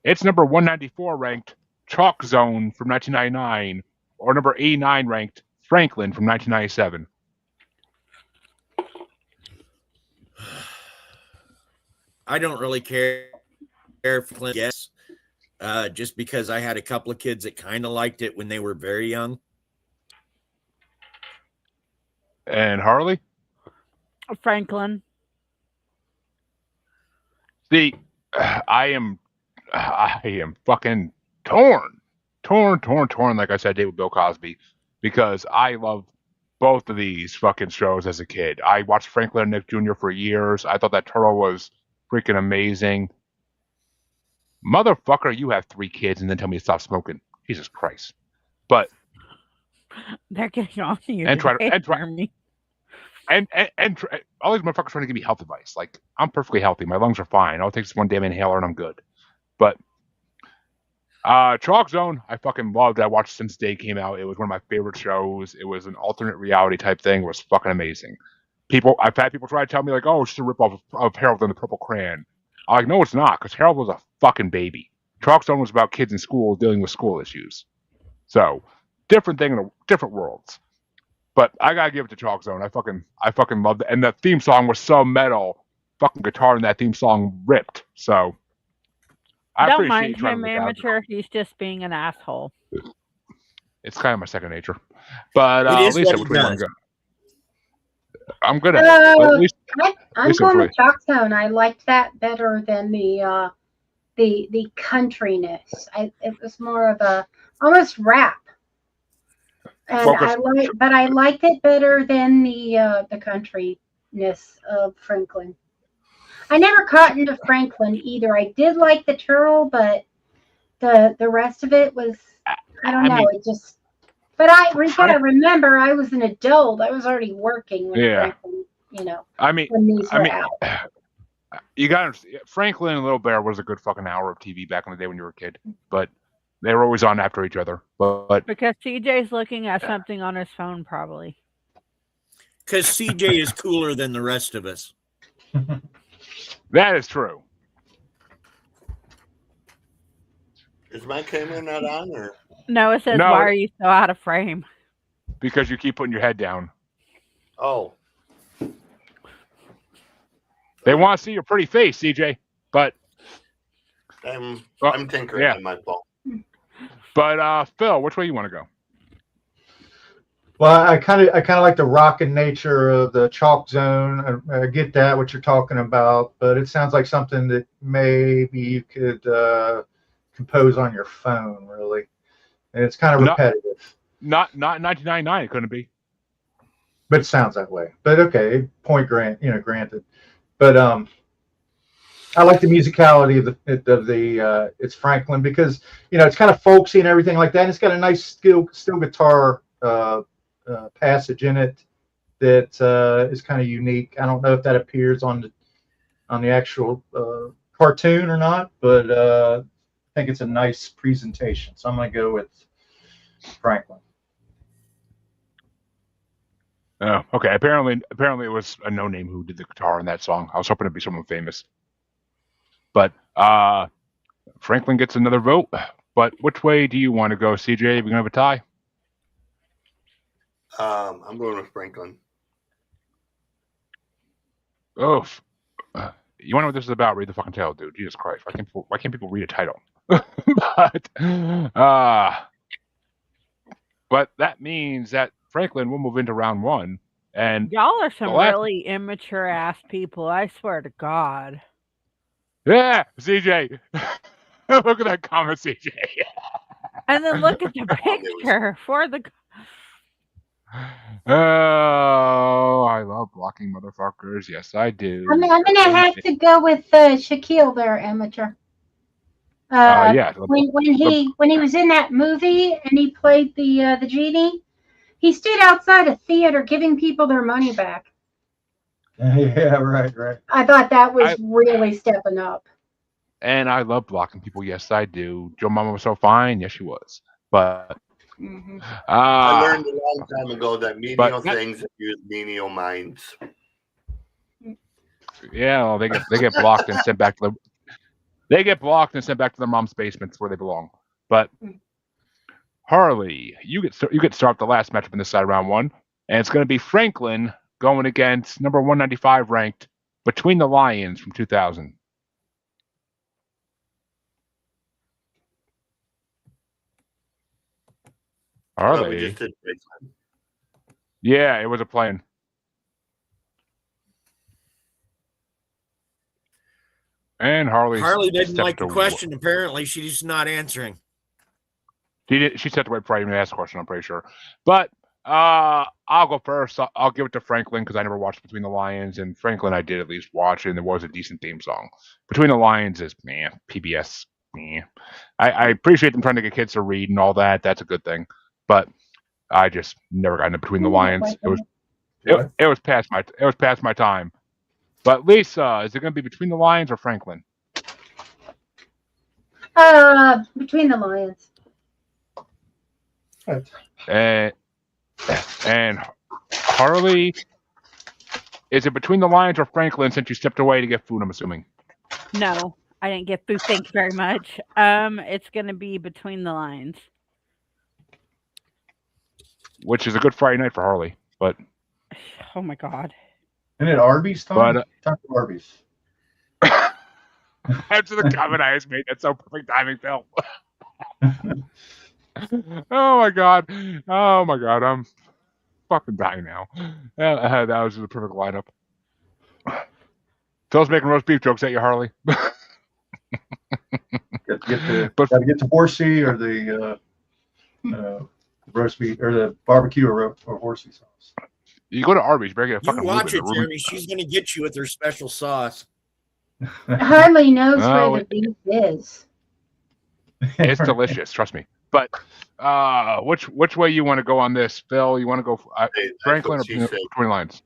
It's number 194 ranked Chalk Zone from 1999, or number 89 ranked Franklin from 1997. I don't really care if Clint guess, just because I had a couple of kids that kind of liked it when they were very young. And Harley? Franklin. See, I am fucking torn, like I said, David Bill Cosby, because I love both of these fucking shows as a kid. I watched Franklin and Nick Jr. for years. I thought that turtle was freaking amazing. Motherfucker, you have 3 kids and then tell me to stop smoking. Jesus Christ. But they're getting on you. And try today, and try Jeremy. and all these motherfuckers trying to give me health advice. Like, I'm perfectly healthy. My lungs are fine. All it takes is one damn inhaler and I'm good. But Chalk Zone, I fucking loved. I watched since the day it came out. It was one of my favorite shows. It was an alternate reality type thing. It was fucking amazing. I've had people try to tell me like, "Oh, it's just a ripoff of Harold and the Purple Crayon." I'm like, no, it's not, because Harold was a fucking baby. Chalk Zone was about kids in school dealing with school issues. So, different thing in different worlds. But I gotta give it to Chalk Zone. I fucking loved it, and the theme song was so metal. Fucking guitar in that theme song ripped. So. I Don't appreciate mind you trying him, to look out. amateur. He's just being an asshole. It's kind of my second nature. But It is Lisa, what which he way you want does. to go? I'm good at it. But at least, I'm Lisa, going which with Chalk Zone. I liked that better than the countryness. It was more of a almost rap, and Well, I liked it better than the countryness of Franklin. I never caught into Franklin either. I did like the turtle, but the rest of it was, I don't know. It just. But we gotta remember, I was an adult. I was already working when Franklin, when these were out. You got Franklin and Little Bear was a good fucking hour of TV back in the day when you were a kid, but they were always on after each other. But because CJ's looking at something on his phone, probably. Because CJ is cooler than the rest of us. That is true. Is my camera not on, or no? It says, No, "Why are you so out of frame?" Because you keep putting your head down. Oh, they want to see your pretty face, CJ. But I'm tinkering on my phone. But Phil, which way you want to go? Well, I kind of like the rockin' nature of the Chalk Zone. I get that what you're talking about, but it sounds like something that maybe you could compose on your phone, really. And it's kind of repetitive. Not 1999. It couldn't be. But it sounds that way. But okay, granted. But I like the musicality of the it's Franklin because it's kind of folksy and everything like that. And it's got a nice steel guitar passage in it that is kind of unique. I don't know if that appears on the actual cartoon or not, but I think it's a nice presentation. So I'm going to go with Franklin. Oh, okay. Apparently it was a no-name who did the guitar in that song. I was hoping it'd be someone famous. But Franklin gets another vote. But which way do you want to go, CJ? We're gonna have a tie. I'm going with Franklin. Oh, you want to know what this is about? Read the fucking title, dude. Jesus Christ! Why can't people read a title? But that means that Franklin will move into round one, and Y'all are some last- really immature ass people. I swear to God. yeah, CJ. Look at that comment, CJ. And then look at the Come on, there was- picture for the. Oh, I love blocking motherfuckers. Yes, I do. I'm gonna have to go with Shaquille there, amateur. Yeah. When he was in that movie and he played the genie, he stood outside a theater giving people their money back. Yeah, right. I thought that was really stepping up. And I love blocking people. Yes, I do. Joe Mama was so fine. Yes, she was. But I learned a long time ago that menial things use menial minds. Yeah, well, they get blocked and sent back to their mom's basements where they belong. But Harley, you get to start the last matchup in this side round one, and it's going to be Franklin going against number 195 ranked Between the Lions from 2000. Harley. We just did Franklin. Yeah, it was a plan. And Harley didn't like the question. Apparently, she's not answering. She stepped away before I even asked the question, I'm pretty sure. But I'll go first. I'll give it to Franklin because I never watched Between the Lions, and Franklin I did at least watch, and there was a decent theme song. Between the Lions is PBS. I appreciate them trying to get kids to read and all that. That's a good thing. But I just never got into Between the Lions. It was past my time. But Lisa, is it going to be Between the Lions or Franklin? Between the Lions. And Harley, is it Between the Lions or Franklin since you stepped away to get food, I'm assuming? No, I didn't get food. Thank you very much. It's going to be Between the Lines. Which is a good Friday night for Harley, but... Oh, my God. Isn't it Arby's time? Talk to Arby's. Answer the comment I just made. That's so perfect timing, Phil. Oh my god. I'm fucking dying now. That was the perfect lineup. Phil's making roast beef jokes at you, Harley. Gotta get the horsey or the roast beef or the barbecue or horsey sauce. You go to Arby's, you better get a fucking watch it, Jeremy. She's gonna get you with her special sauce. Harley knows where the beef is. It's delicious, trust me. But which way you want to go on this, Phil? You want to go Franklin or Between Lines?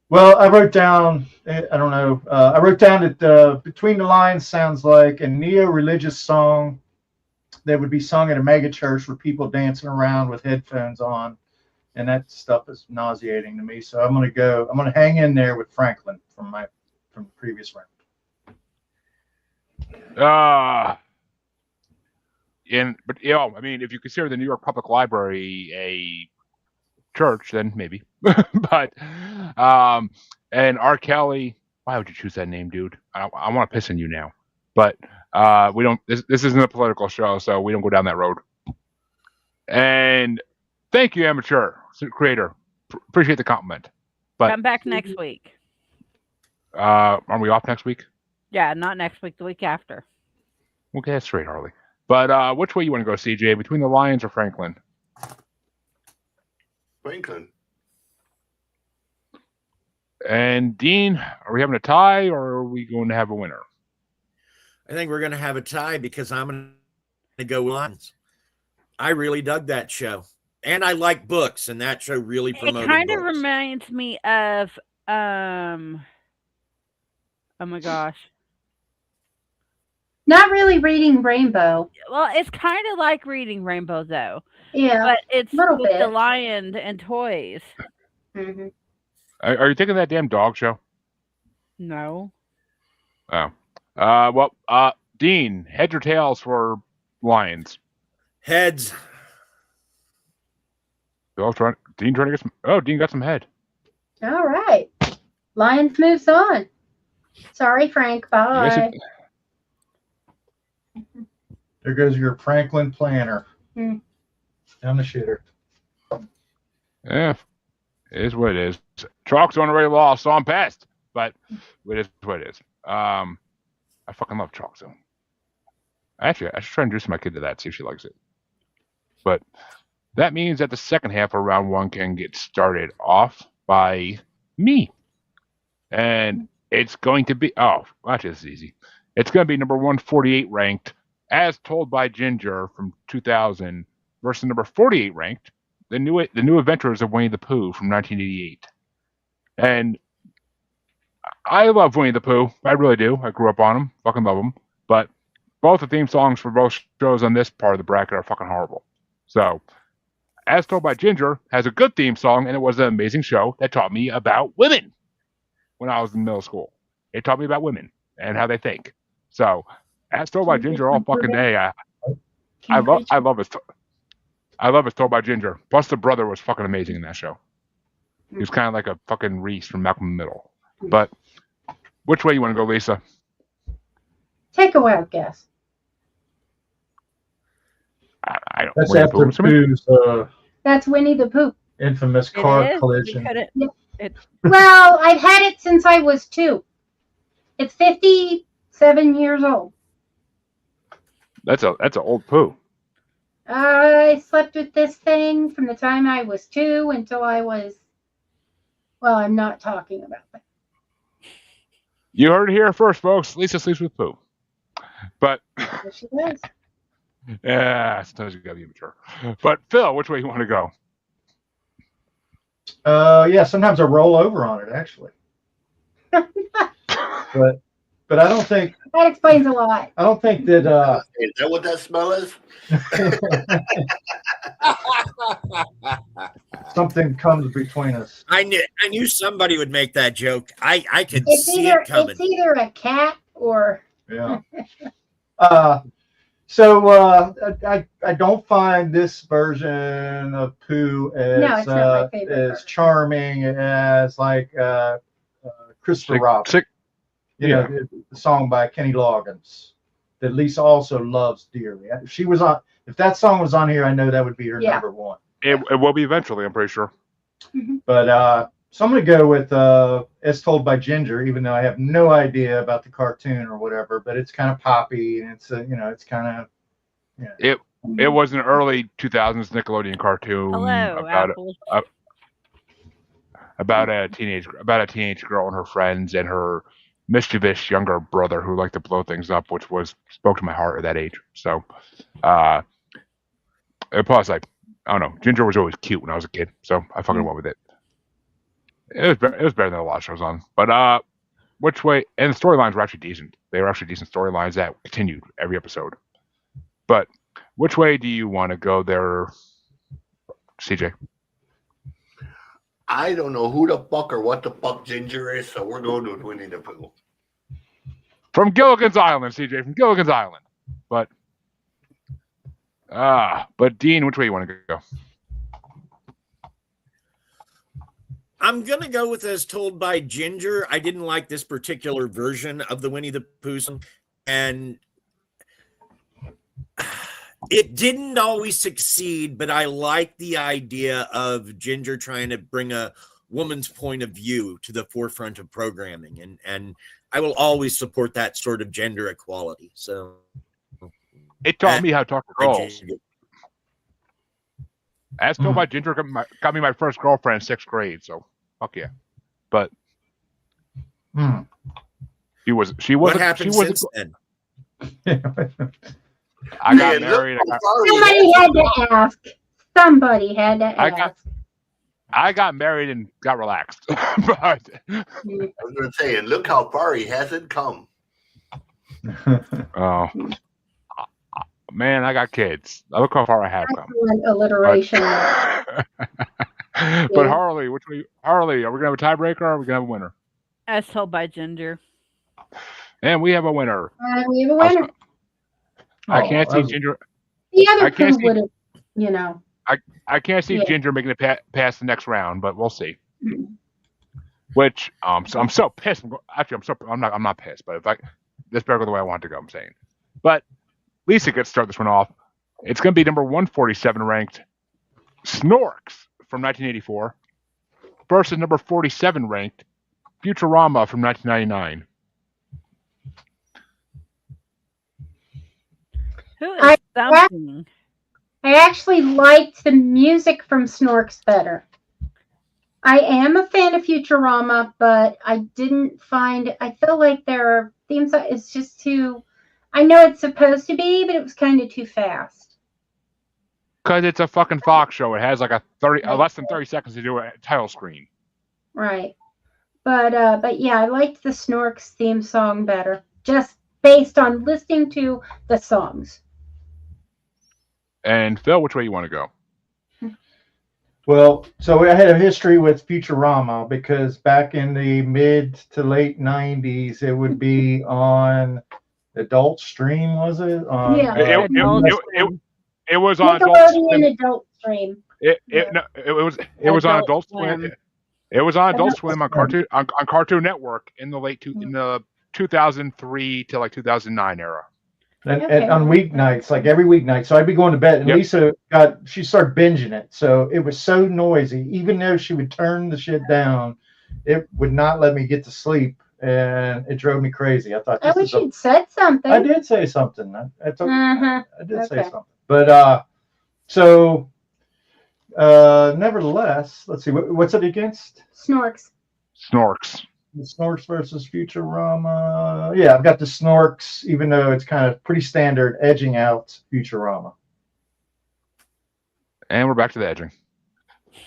Well, I wrote down. I don't know. I wrote down that Between the Lines sounds like a neo-religious song that would be sung at a mega church with people dancing around with headphones on, and that stuff is nauseating to me. So I'm gonna hang in there with Franklin from the previous round. But I mean, if you consider the New York Public Library a church, then maybe. But and R. Kelly, why would you choose that name, dude? I want to piss on you now. But we don't. This isn't a political show, so we don't go down that road. And thank you, amateur creator. Appreciate the compliment. But come back next week. Are we off next week? Yeah, not next week. The week after. Okay, that's straight, Harley. But which way you want to go, CJ? Between the Lions or Franklin? Franklin. And Dean, are we having a tie or are we going to have a winner? I think we're going to have a tie because I'm going to go Lions. I really dug that show. And I like books, and that show really promoted It kind of books. reminds me of, oh my gosh. Not really Reading Rainbow. Well, it's kind of like Reading Rainbow, though. Yeah, but it's little with bit. the lion and toys. Mm-hmm. Are you thinking of that damn dog show? No. Oh. Well, Dean, heads or tails for Lions? Heads. Dean trying to get some. Oh, Dean got some head. All right. Lions moves on. Sorry, Frank. Bye. There goes your Franklin planner. Hmm. Down the shitter. Yeah, it is what it is. Chalk's on already lost, so I'm pissed. But it is what it is. I fucking love Chalk Zone. Actually, I should try and introduce my kid to that, see if she likes it. But that means that the second half of round one can get started off by me. And it's going to be, actually, this is easy. It's going to be number 148 ranked, As Told by Ginger from 2000, versus number 48 ranked, the new Adventures of Winnie the Pooh from 1988. And I love Winnie the Pooh. I really do. I grew up on them. Fucking love them. But both the theme songs for both shows on this part of the bracket are fucking horrible. So, As Told by Ginger has a good theme song, and it was an amazing show that taught me about women when I was in middle school. It taught me about women and how they think. So, As Told by Ginger all fucking day. I love it. I love As Told by Ginger. Plus, the brother was fucking amazing in that show. He was kind of like a fucking Reese from Malcolm in the Middle. But which way you want to go, Lisa? Take a wild guess. I don't. That's Winnie the after Pooh, somebody? Pooh's That's Winnie the Pooh. infamous It car is. collision. Well, I've had it since I was 2. It's 57 years old. That's an old Pooh. I slept with this thing from the time I was 2 until I was. Well, I'm not talking about that. You heard it here first, folks. Lisa sleeps with Pooh. But Yes, she does. yeah, sometimes you gotta be mature. But Phil, which way you want to go? Yeah, sometimes I roll over on it actually. But I don't think That explains a lot. I don't think that Is that what that smell is? something comes between us. I knew somebody would make that joke. I could It's see either it coming. it's either a cat or Yeah. I don't find this version of Pooh No, it's not my favorite as version. charming as like Christopher Robin. You know, the song by Kenny Loggins that Lisa also loves dearly. If that song was on here, I know that would be her number one. It will be eventually, I'm pretty sure. But so I'm going to go with As Told by Ginger, even though I have no idea about the cartoon or whatever. But it's kind of poppy, and it's kind of. Yeah. It was an early 2000s Nickelodeon cartoon Hello, Apple. about a teenage girl and her friends and her mischievous younger brother who liked to blow things up, which spoke to my heart at that age. So, and plus, I don't know, Ginger was always cute when I was a kid, so I fucking went with it. It was better than a lot of shows on. But which way? And the storylines were actually decent. They were actually decent storylines that continued every episode. But which way do you want to go there, CJ? I don't know who the fuck or what the fuck Ginger is, so we're going with Winnie the Pooh. From Gilligan's Island, CJ, from Gilligan's Island. But Dean, which way you want to go? I'm going to go with As Told by Ginger. I didn't like this particular version of the Winnie the Pooh song, and it didn't always succeed, but I like the idea of Ginger trying to bring a woman's point of view to the forefront of programming, and I will always support that sort of gender equality. So it taught me how to talk to girls. As Told by Ginger got me my first girlfriend in 6th grade, so fuck yeah. But she was what happened since then? I got married. Somebody had to ask. Somebody had to ask. I got married and got relaxed. But I was going to say, and look how far he hasn't come. Oh, man, I got kids. Look how far I have come. Alliteration. But Harley, Harley, are we gonna have a tiebreaker or are we gonna have a winner? As Told by Ginger. And we have a winner. We have a winner. I can't Oh, see that was- Ginger. The I other can't poo see. would have, you know. I can't see Yeah. Ginger making it past the next round, but we'll see. Mm. Which so I'm so pissed. Actually, I'm not pissed, but if this better go the way I want it to go. I'm saying, but Lisa gets to start this one off. It's going to be number 147 ranked Snorks from 1984 versus number 47 ranked Futurama from 1999. Who I- is something? I actually liked the music from Snorks better. I am a fan of Futurama, but I didn't find. I feel like their theme song is just too. I know it's supposed to be, but it was kind of too fast. Because it's a fucking Fox show. It has like less than 30 seconds to do a title screen. Right. But yeah, I liked the Snorks theme song better, just based on listening to the songs. And Phil, which way you want to go? Well, so I had a history with Futurama because back in the mid to late 90s, it would be on Adult Stream, was it? On, Yeah. It was on Adult Nickelodeon Swim. Adult Stream. It was on Adult Swim. It was on Adult Swim on Swim. Cartoon Network in the 2003 to like 2009 era. and on weeknights, like every weeknight. So I'd be going to bed, and Yep. Lisa she started binging it. So it was so noisy. Even though she would turn the shit down, it would not let me get to sleep, and it drove me crazy. I thought I wish you'd said something. I did say something. I did say Okay. something. But nevertheless, let's see. What's it against? Snorks. Snorks. The Snorks versus Futurama. Yeah, I've got the Snorks, even though it's kind of pretty standard, edging out Futurama. And we're back to the edging.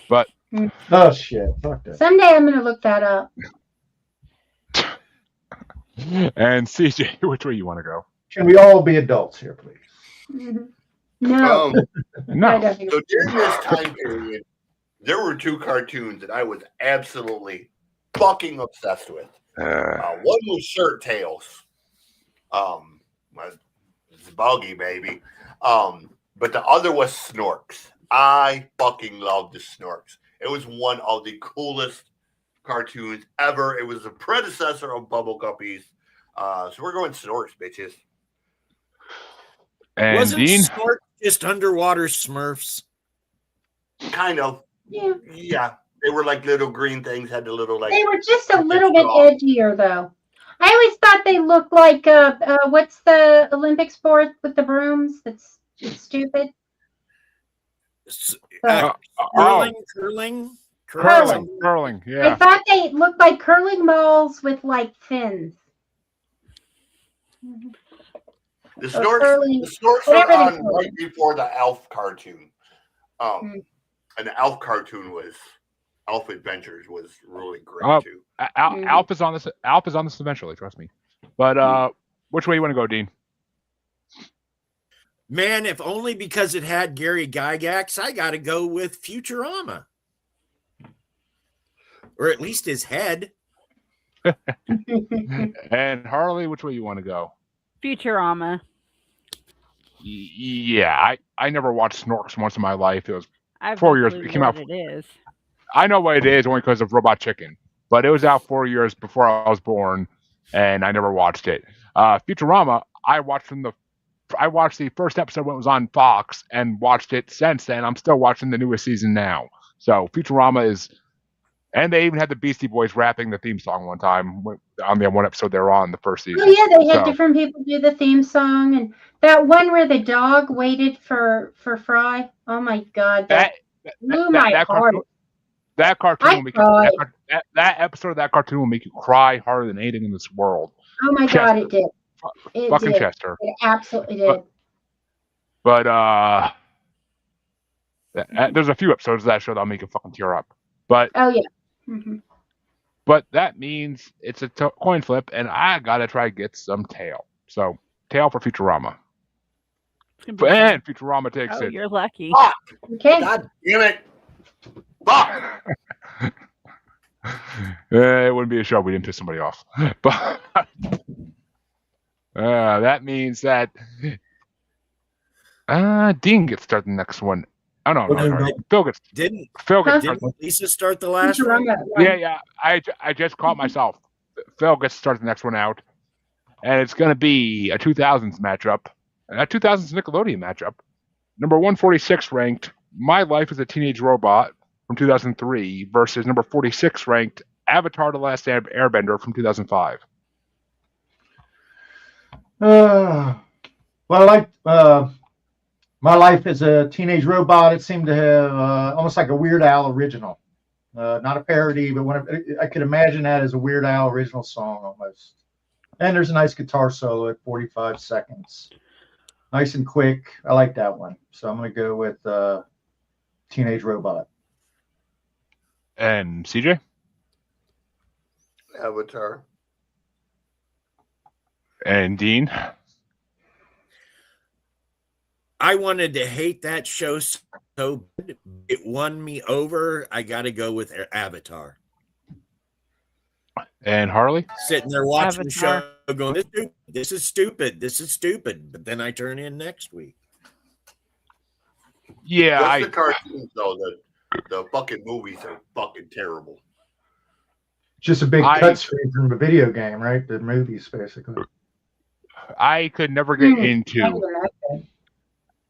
But Oh shit! Fuck that. Someday I'm going to look that up. and CJ, which way you want to go? Can we all be adults here, please? Mhm. No. I No. don't think So during this time period, there were two cartoons that I was absolutely fucking obsessed with. One was Shirt Tails. It's buggy, baby. But the other was Snorks. I fucking loved the Snorks. It was one of the coolest cartoons ever. It was the predecessor of Bubble Guppies. So we're going Snorks, bitches. And Wasn't Dean? Snort just underwater Smurfs? Kind of. Yeah. Yeah. They were like little green things, had the little like. They were just a little bit edgier, though. I always thought they looked like what's the Olympic sport with the brooms? It's stupid. Curling. Curling. I Yeah. thought they looked like curling balls with like fins. The Or Snorks, curling, the Snorks whatever were they on call right it. before the Elf cartoon. Hmm. And the Elf cartoon was Elf Adventures was really great Oh. too. Alp is on this. Alp is on this eventually. Trust me. But which way you want to go, Dean? Man, if only because it had Gary Gygax, I got to go with Futurama. Or at least his head. And Harley, which way you want to go? Futurama. Yeah, I never watched Snorks once in my life. It was I've 4 no years. clue It came out. what it is. I know what it is only because of Robot Chicken, but it was out 4 years before I was born, and I never watched it. Futurama, I watched the first episode when it was on Fox and watched it since then. I'm still watching the newest season now. So Futurama is, and they even had the Beastie Boys rapping the theme song one time on the one episode they were on the first season. Oh yeah, they had different people do the theme song, and that one where the dog waited for Fry. Oh my god, that blew my heart. That cartoon I will make you, that episode of that cartoon will make you cry harder than anything in this world. Oh my god, it did. It Fucking did. Chester. It absolutely did. But there's a few episodes of that show that'll make you fucking tear up. But oh yeah. Mm-hmm. But that means it's a coin flip, and I gotta try to get some tail. So tail for Futurama. And Futurama takes it. You're lucky. Fuck! Okay. God damn it! Fuck! It wouldn't be a show if we didn't piss somebody off. But that means that Dean gets to start the next one. Oh no, Well, sorry. no, Phil gets Didn't to start didn't Lisa start the last Who's one? on that one? Yeah. I just caught myself. Phil gets to start the next one out, and it's going to be a 2000s matchup, a 2000s Nickelodeon matchup. Number 146 ranked My Life as a Teenage Robot from 2003 versus number 46 ranked Avatar: The Last Airbender from 2005. Well, I like My Life as a Teenage Robot. It seemed to have almost like a Weird Al original. Not a parody, but I could imagine that as a Weird Al original song almost. And there's a nice guitar solo at 45 seconds. Nice and quick. I like that one. So I'm going to go with Teenage Robot. And CJ? Avatar. And Dean? I wanted to hate that show so bad, it won me over. I got to go with Avatar. And Harley? Sitting there watching the Avatar. show going, this is stupid. This is stupid. But then I turn in next week. Yeah, Just the cartoons, though. The fucking movies are fucking terrible. Just a big cut screen from the video game, right? The movies, basically. I could never get into. Not even that good.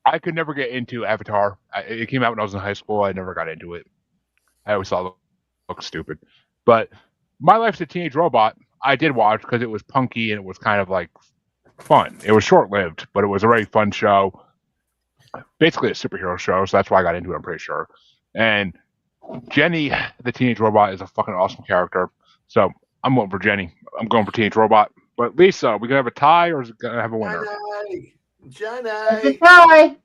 I could never get into Avatar. It came out when I was in high school. I never got into it. I always thought it looked stupid. But My Life's a Teenage Robot, I did watch because it was punky and it was kind of like fun. It was short-lived, but it was a very fun show. Basically a superhero show, so that's why I got into it, I'm pretty sure. And Jenny, the Teenage Robot, is a fucking awesome character. So I'm going for Jenny. I'm going for Teenage Robot. But Lisa, we gonna have a tie or is it gonna have a winner? Jenny. It's a tie.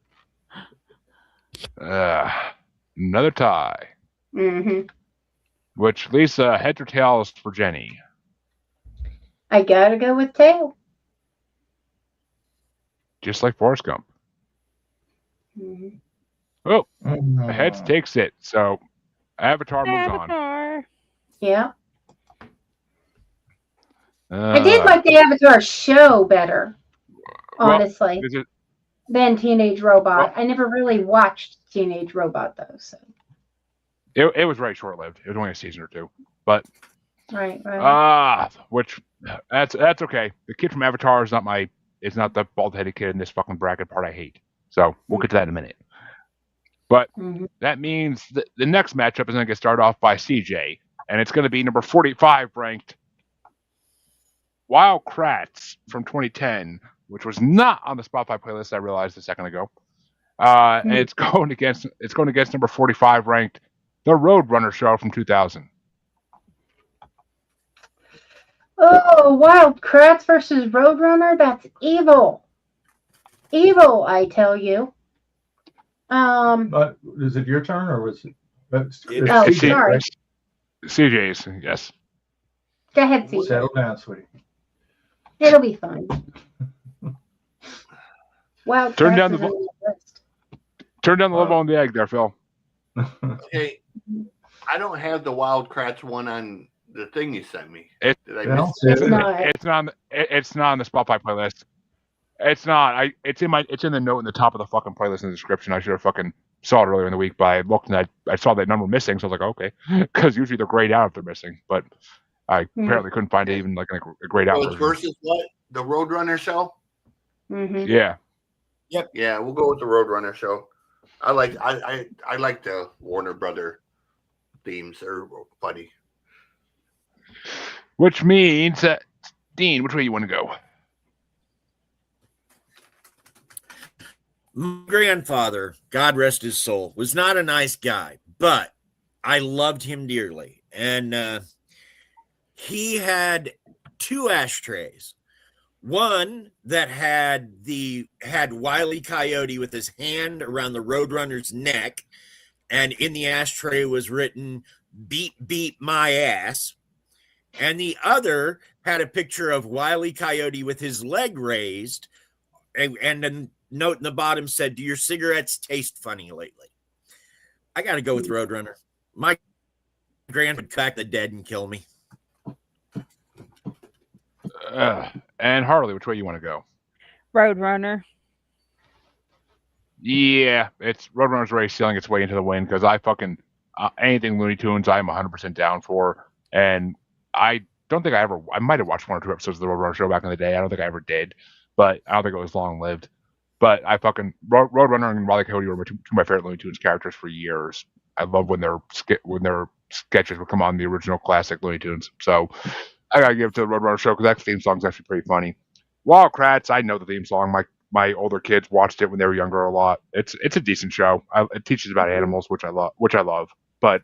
Another tie. Mm-hmm. Which Lisa, heads or tails for Jenny? I gotta go with tail. Just like Forrest Gump. Mm-hmm. Oh, heads takes it. So Avatar moves on. Avatar. Yeah. I did like the Avatar show better, honestly, than Teenage Robot. I never really watched Teenage Robot though, so it was very short-lived. It was only a season or two, but right. Which that's okay. The kid from Avatar is not the bald-headed kid in this fucking bracket part I hate. So we'll get to that in a minute. But that means the next matchup is going to get started off by CJ, and it's going to be number 45 ranked Wild Kratts from 2010, which was not on the Spotify playlist. I realized a second ago, and it's going against number 45 ranked The Roadrunner Show from 2000. Oh, Wild Kratts versus Roadrunner. That's evil. Evil, I tell you. Is it your turn or was it? Sorry. CJ's, yes. Go ahead, CJ. Settle down, sweetie. It'll be fine. Wild Turn Kratts down is on the list. Turn down the level on the egg there, Phil. Hey, I don't have the Wild Kratts one on the thing you sent me. Did I miss It's it? not. It's not on the Spotify playlist. It's not. It's in the note in the top of the fucking playlist in the description. I should have fucking saw it earlier in the week, but I looked and I saw that number missing, so I was like, okay, because usually they're grayed out if they're missing, but I apparently couldn't find it even like a grayed out version. Versus what? The Roadrunner show? Mm-hmm. Yeah. Yep. Yeah, we'll go with the Roadrunner show. I like the Warner Brother themes. Are funny. Which means that Dean, which way you want to go? My grandfather, God rest his soul, was not a nice guy, but I loved him dearly. And he had two ashtrays. One that had Wile E. Coyote with his hand around the Roadrunner's neck, and in the ashtray was written, "Beep, beep my ass." And the other had a picture of Wile E. Coyote with his leg raised, and a note in the bottom said, "Do your cigarettes taste funny lately?" I got to go with Roadrunner. My grand would crack the dead and kill me. And Harley, which way you want to go? Roadrunner. Yeah, it's Roadrunner's already sealing its way into the win because I fucking anything Looney Tunes I'm 100% down for, and I don't think I might have watched 1 or 2 episodes of the Roadrunner show back in the day. I don't think I ever did, but I don't think it was long lived. But I fucking Roadrunner and Wile E. Coyote were two of my favorite Looney Tunes characters for years. I love when their sketches would come on the original classic Looney Tunes. So I gotta give it to the Roadrunner show because that theme song's actually pretty funny. Wildcrats, I know the theme song. My older kids watched it when they were younger a lot. It's a decent show. It teaches about animals, which I love. But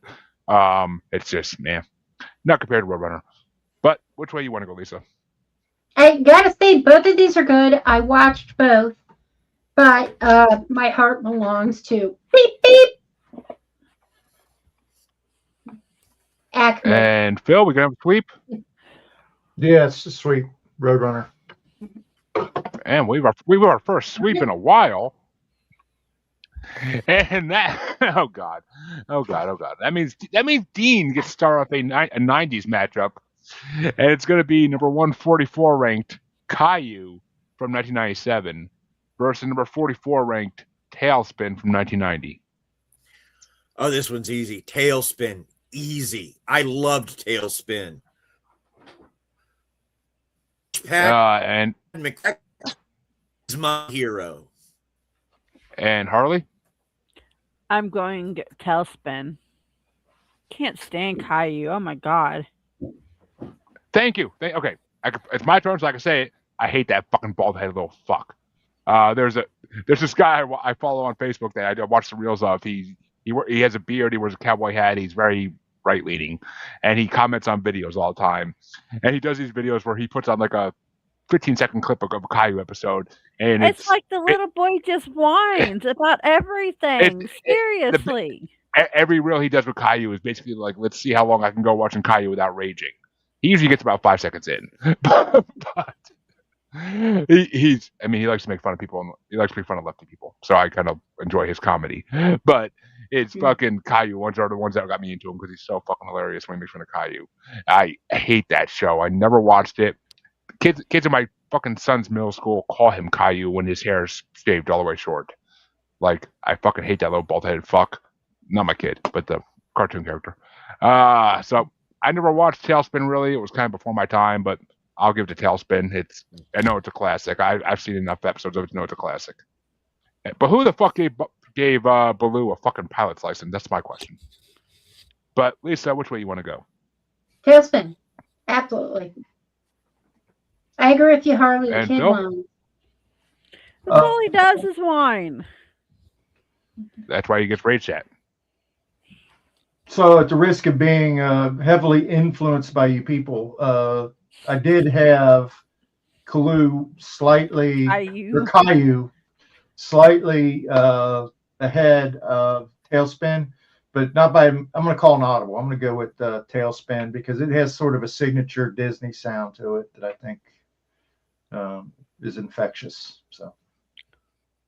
it's just not compared to Roadrunner. But which way you want to go, Lisa? I gotta say, both of these are good. I watched both, but my heart belongs to beep beep. Acme. And Phil, we gonna have a sweep, Yeah, it's just sweet. Roadrunner. and we were our first sweep in a while. And that oh god, that means Dean gets to start off a 90s matchup, and it's going to be number 144 ranked Caillou from 1997 versus number 44 ranked Tailspin from 1990. Oh, this one's easy. Tailspin, easy. I loved Tailspin. Pat And McCracken is my hero. And Harley? I'm going Tailspin. Can't stand Caillou. Oh my god. Thank you. Okay, it's my turn, so I can say it. I hate that fucking bald-headed little fuck. There's this guy I follow on Facebook that I watch the reels of. He has a beard. He wears a cowboy hat. He's very right-leaning, and he comments on videos all the time. And he does these videos where he puts on like a 15-second clip of a Caillou episode, and It's like the little boy just whines about everything. Seriously. Every reel he does with Caillou is basically like, let's see how long I can go watching Caillou without raging. He usually gets about 5 seconds in, but he likes to make fun of people. And he likes to make fun of lefty people, so I kind of enjoy his comedy. But it's fucking Caillou. Ones are the ones that got me into him because he's so fucking hilarious when he makes fun of Caillou. I hate that show. I never watched it. Kids in my fucking son's middle school call him Caillou when his hair is shaved all the way short. Like, I fucking hate that little bald-headed fuck. Not my kid, but the cartoon character. So I never watched Tailspin, really. It was kind of before my time, but I'll give it to Tailspin. I know it's a classic. I've seen enough episodes of it to know it's a classic. But who the fuck gave Baloo a fucking pilot's license? That's my question. But Lisa, which way you want to go? Tailspin. Absolutely. I agree with you, Harley. And The kid Phil? whines. That's all he does is whine. That's why he gets rage at. So, at the risk of being heavily influenced by you people, I did have Caillou slightly ahead of Tailspin, but not by. I'm going to call an audible. I'm going to go with Tailspin because it has sort of a signature Disney sound to it that I think is infectious. So.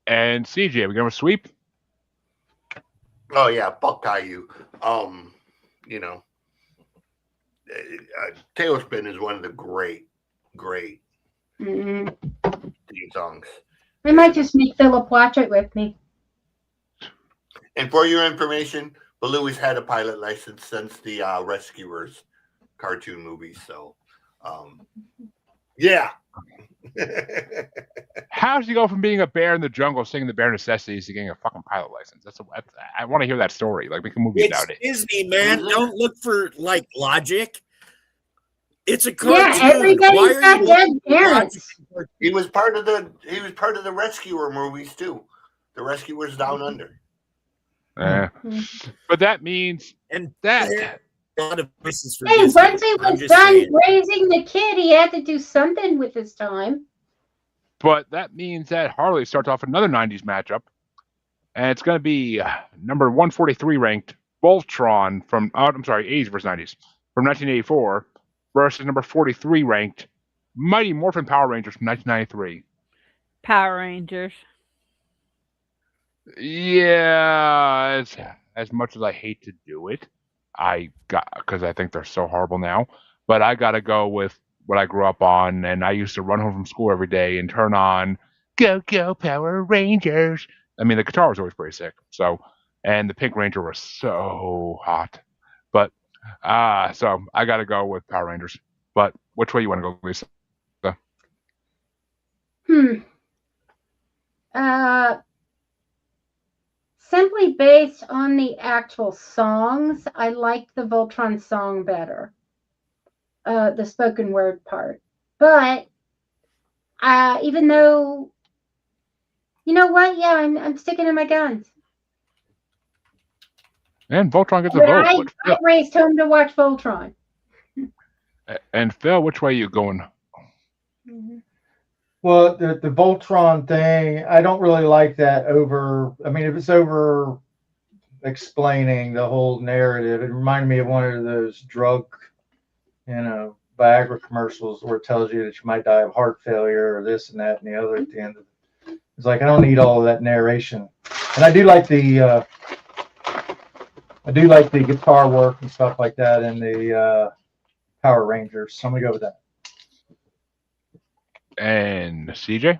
And CJ, we going to sweep? Oh yeah, fuck Caillou. Tailspin is one of the great theme songs. I might just make Philip watch it with me. And for your information, Baloo has had a pilot license since the Rescuers cartoon movies. So, yeah. How does he go from being a bear in the jungle singing the bare necessities to getting a fucking pilot license? I want to hear that story. Like, make a movie about it. It's Disney, man. Don't look for like logic. It's a cartoon. Yeah, everybody's got dead parents. He was part of the Rescuer movies too. The Rescuers Down Under. But that means that a lot of voices for Hey, Disney. once he was done raising the kid, he had to do something with his time. But that means that Harley starts off another 90s matchup. And it's going to be number 143 ranked Voltron from, 80s versus 90s, from 1984 versus number 43 ranked Mighty Morphin Power Rangers from 1993. Power Rangers. Yeah, as much as I hate to do it, because I think they're so horrible now, but I got to go with what I grew up on, and I used to run home from school every day and turn on Go Go Power Rangers, I mean, the guitar was always pretty sick. So, and the Pink Ranger was so hot. But so I got to go with Power Rangers. But which way you want to go, Lisa? Simply based on the actual songs, I liked the Voltron song better, the spoken word part. But even though, you know what? Yeah, I'm sticking to my guns. And Voltron gets a But vote. I raced home to watch Voltron. And Phil, which way you going? Well, the Voltron thing, I don't really like that over. I mean, if it's over explaining the whole narrative, it reminded me of one of those drug, Viagra commercials where it tells you that you might die of heart failure or this and that and the other at the end of it. It's like I don't need all of that narration. And I do like the guitar work and stuff like that in the Power Rangers. So I'm gonna go with that. And CJ?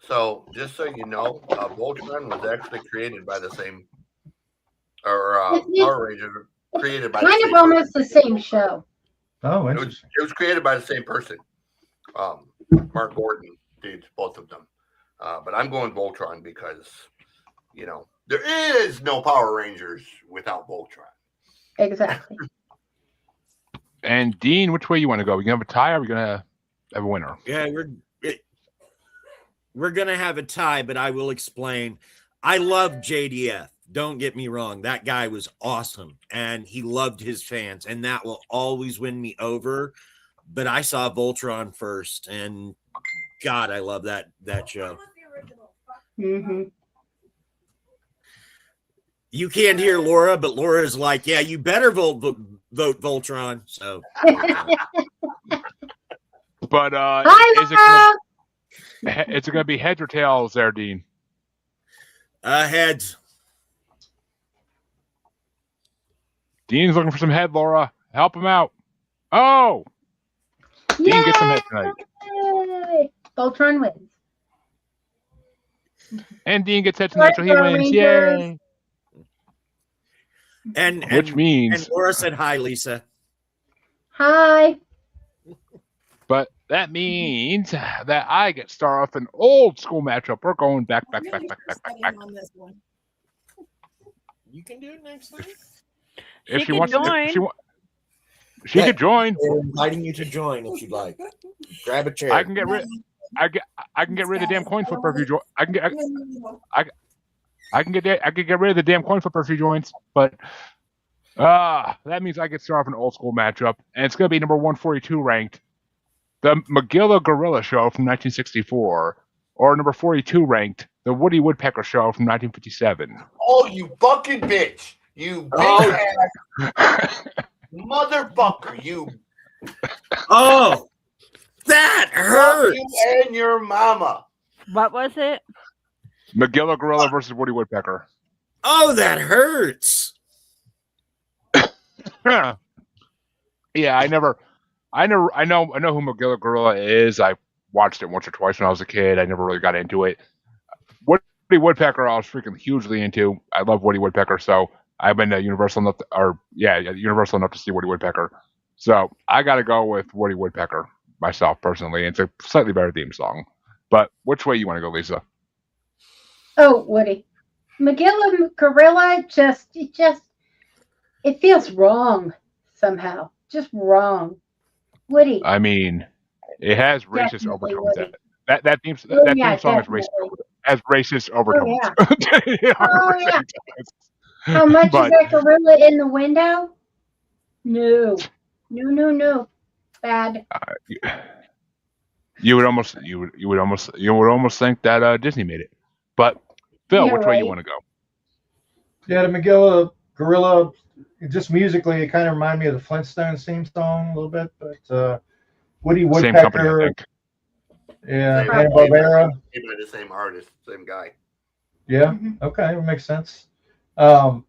So just so you know, Voltron was actually created by the same, or Power Rangers created by the Kind same of almost person. the same show. Oh, interesting. It was created by the same person. Mark Gordon did both of them. But I'm going Voltron because, there is no Power Rangers without Voltron. Exactly. And Dean, which way you want to go? We gonna have a tie, or are we gonna have a winner? Yeah, we're gonna have a tie, but I will explain. I love JDF. Don't get me wrong. That guy was awesome, and he loved his fans, and that will always win me over. But I saw Voltron first, and God, I love that show. Mm-hmm. You can't hear Laura, but Laura's like, "Yeah, you better vote Voltron." So, but Hi, is it gonna be heads or tails there, Dean? Heads. Dean's looking for some head, Laura. Help him out. Oh, Dean gets some head tonight. Yay! Voltron wins. And Dean gets head tonight, so he Power wins. Rangers. Yay! Which means Laura said hi, Lisa. Hi. But that means that I get start off an old school matchup. We're going back. On this one. You can do it next time. If She she could wants, join. she could join. We're inviting you to join if you'd like. Grab a chair. I can get rid. I can get rid of the damn coin flipper if you join. I can get rid of the damn coin flipper if he joins. But that means I get start off an old school matchup, and it's gonna be number 142 ranked, the Magilla Gorilla Show from 1964, or number 42 ranked, the Woody Woodpecker Show from 1957. Oh, you fucking bitch! You big ass motherfucker! You. Oh, that hurts. You and your mama. What was it? Magilla Gorilla versus Woody Woodpecker. Oh, that hurts. Yeah, I know who Magilla Gorilla is. I watched it once or twice when I was a kid. I never really got into it. Woody Woodpecker, I was freaking hugely into. I love Woody Woodpecker, so I've been to Universal enough to see Woody Woodpecker. So I got to go with Woody Woodpecker myself personally. It's a slightly better theme song. But which way you want to go, Lisa? Oh, Woody. Magilla Gorilla it feels wrong somehow. Just wrong. Woody. I mean, it has racist Definitely overtones. Woody. That theme song has racist overtones. Oh, yeah. How much is that gorilla in the window? No. Bad. You would almost think that Disney made it. But Phil, Yeah, which way you right. want to go? Yeah, the Magilla Gorilla, just musically, it kind of reminded me of the Flintstones theme song a little bit, but Woody Same company, I Woodpecker, think. yeah, Same- Hanna-Barbera. Made by the same artist, same guy. Yeah, Mhm. okay, that makes sense. But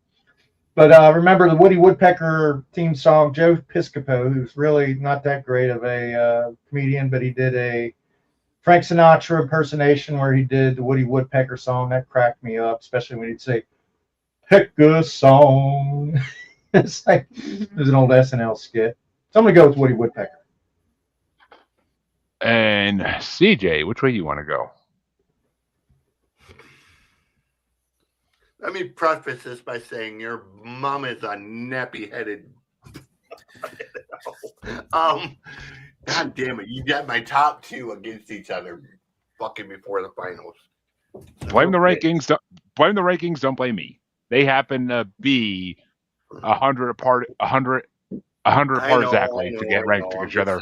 remember the Woody Woodpecker theme song, Joe Piscopo, who's really not that great of a comedian, but he did a Frank Sinatra impersonation where he did the Woody Woodpecker song. That cracked me up, especially when he'd say, "Pick a song." It's like there's an old SNL skit. So I'm gonna go with Woody Woodpecker. And CJ, which way you want to go? Let me preface this by saying your mom is a nappy-headed. God damn it! You got my top two against each other, fucking before the finals. Blame the rankings. Blame the rankings. Don't blame me. They happen to be 100 apart. 100 apart exactly to get ranked to each other.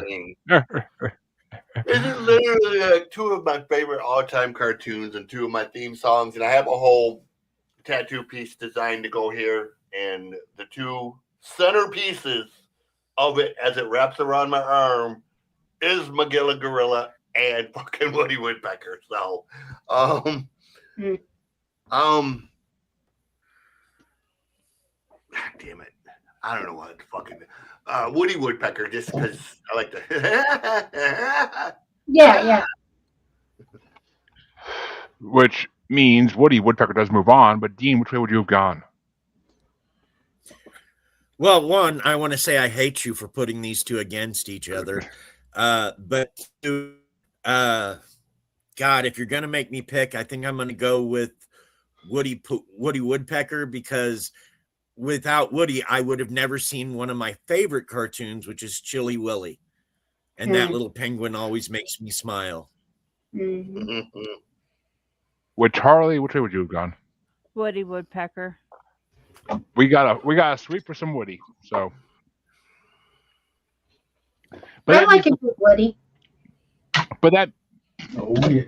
This is literally like two of my favorite all-time cartoons and two of my theme songs, and I have a whole tattoo piece designed to go here, and the two centerpieces of it as it wraps around my arm is Magilla Gorilla and fucking Woody Woodpecker. So, God damn it. I don't know what fucking Woody Woodpecker, just because I like to. Yeah. Which means Woody Woodpecker does move on, but Dean, which way would you have gone? Well, one, I want to say I hate you for putting these two against each other. But two, God, if you're going to make me pick, I think I'm going to go with Woody Woodpecker, because without Woody, I would have never seen one of my favorite cartoons, which is Chilly Willy. And that little penguin always makes me smile. With Charlie, which way would you have gone? Woody Woodpecker. We got a sweep for some Woody. So, but I like it with Woody. But that. Oh yeah.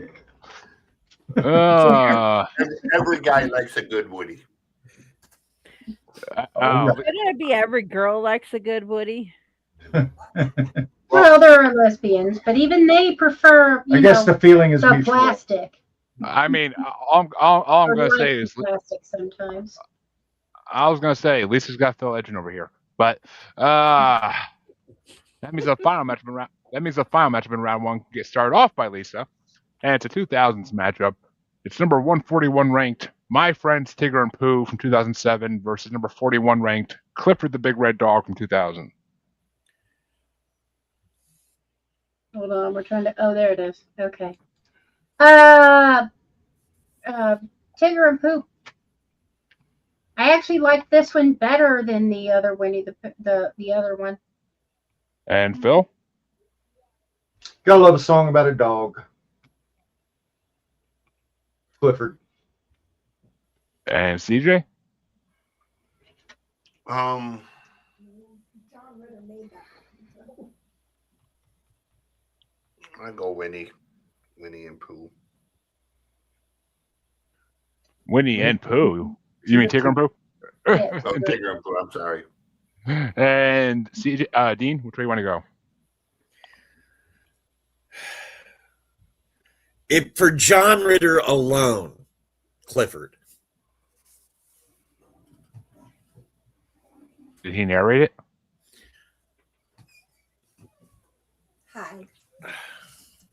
Every guy likes a good Woody. Couldn't it be every girl likes a good Woody? Well, there are lesbians, but even they prefer. I guess the feeling is the mutual. plastic. I mean, all I'm going to say is plastic sometimes. I was going to say Lisa's got Phil Legend over here, but that means the final match in round. That means the final matchup in round one gets started off by Lisa, and it's a 2000s matchup. It's number 141 ranked My Friends Tigger and Pooh from 2007 versus number 41 ranked Clifford the Big Red Dog from 2000. Hold on, we're trying to. Oh, there it is. Okay. Tigger and Pooh. I actually like this one better than the other Winnie the other one. And Phil? Gotta love a song about a dog. Clifford. And CJ? I go Winnie and Pooh. Winnie and Pooh. You mean Tigger and Pooh? Yes. Oh, Tigger and Pooh, I'm sorry. And CJ, Dean, which way you want to go? If for John Ritter alone, Clifford. Did he narrate it? Hi.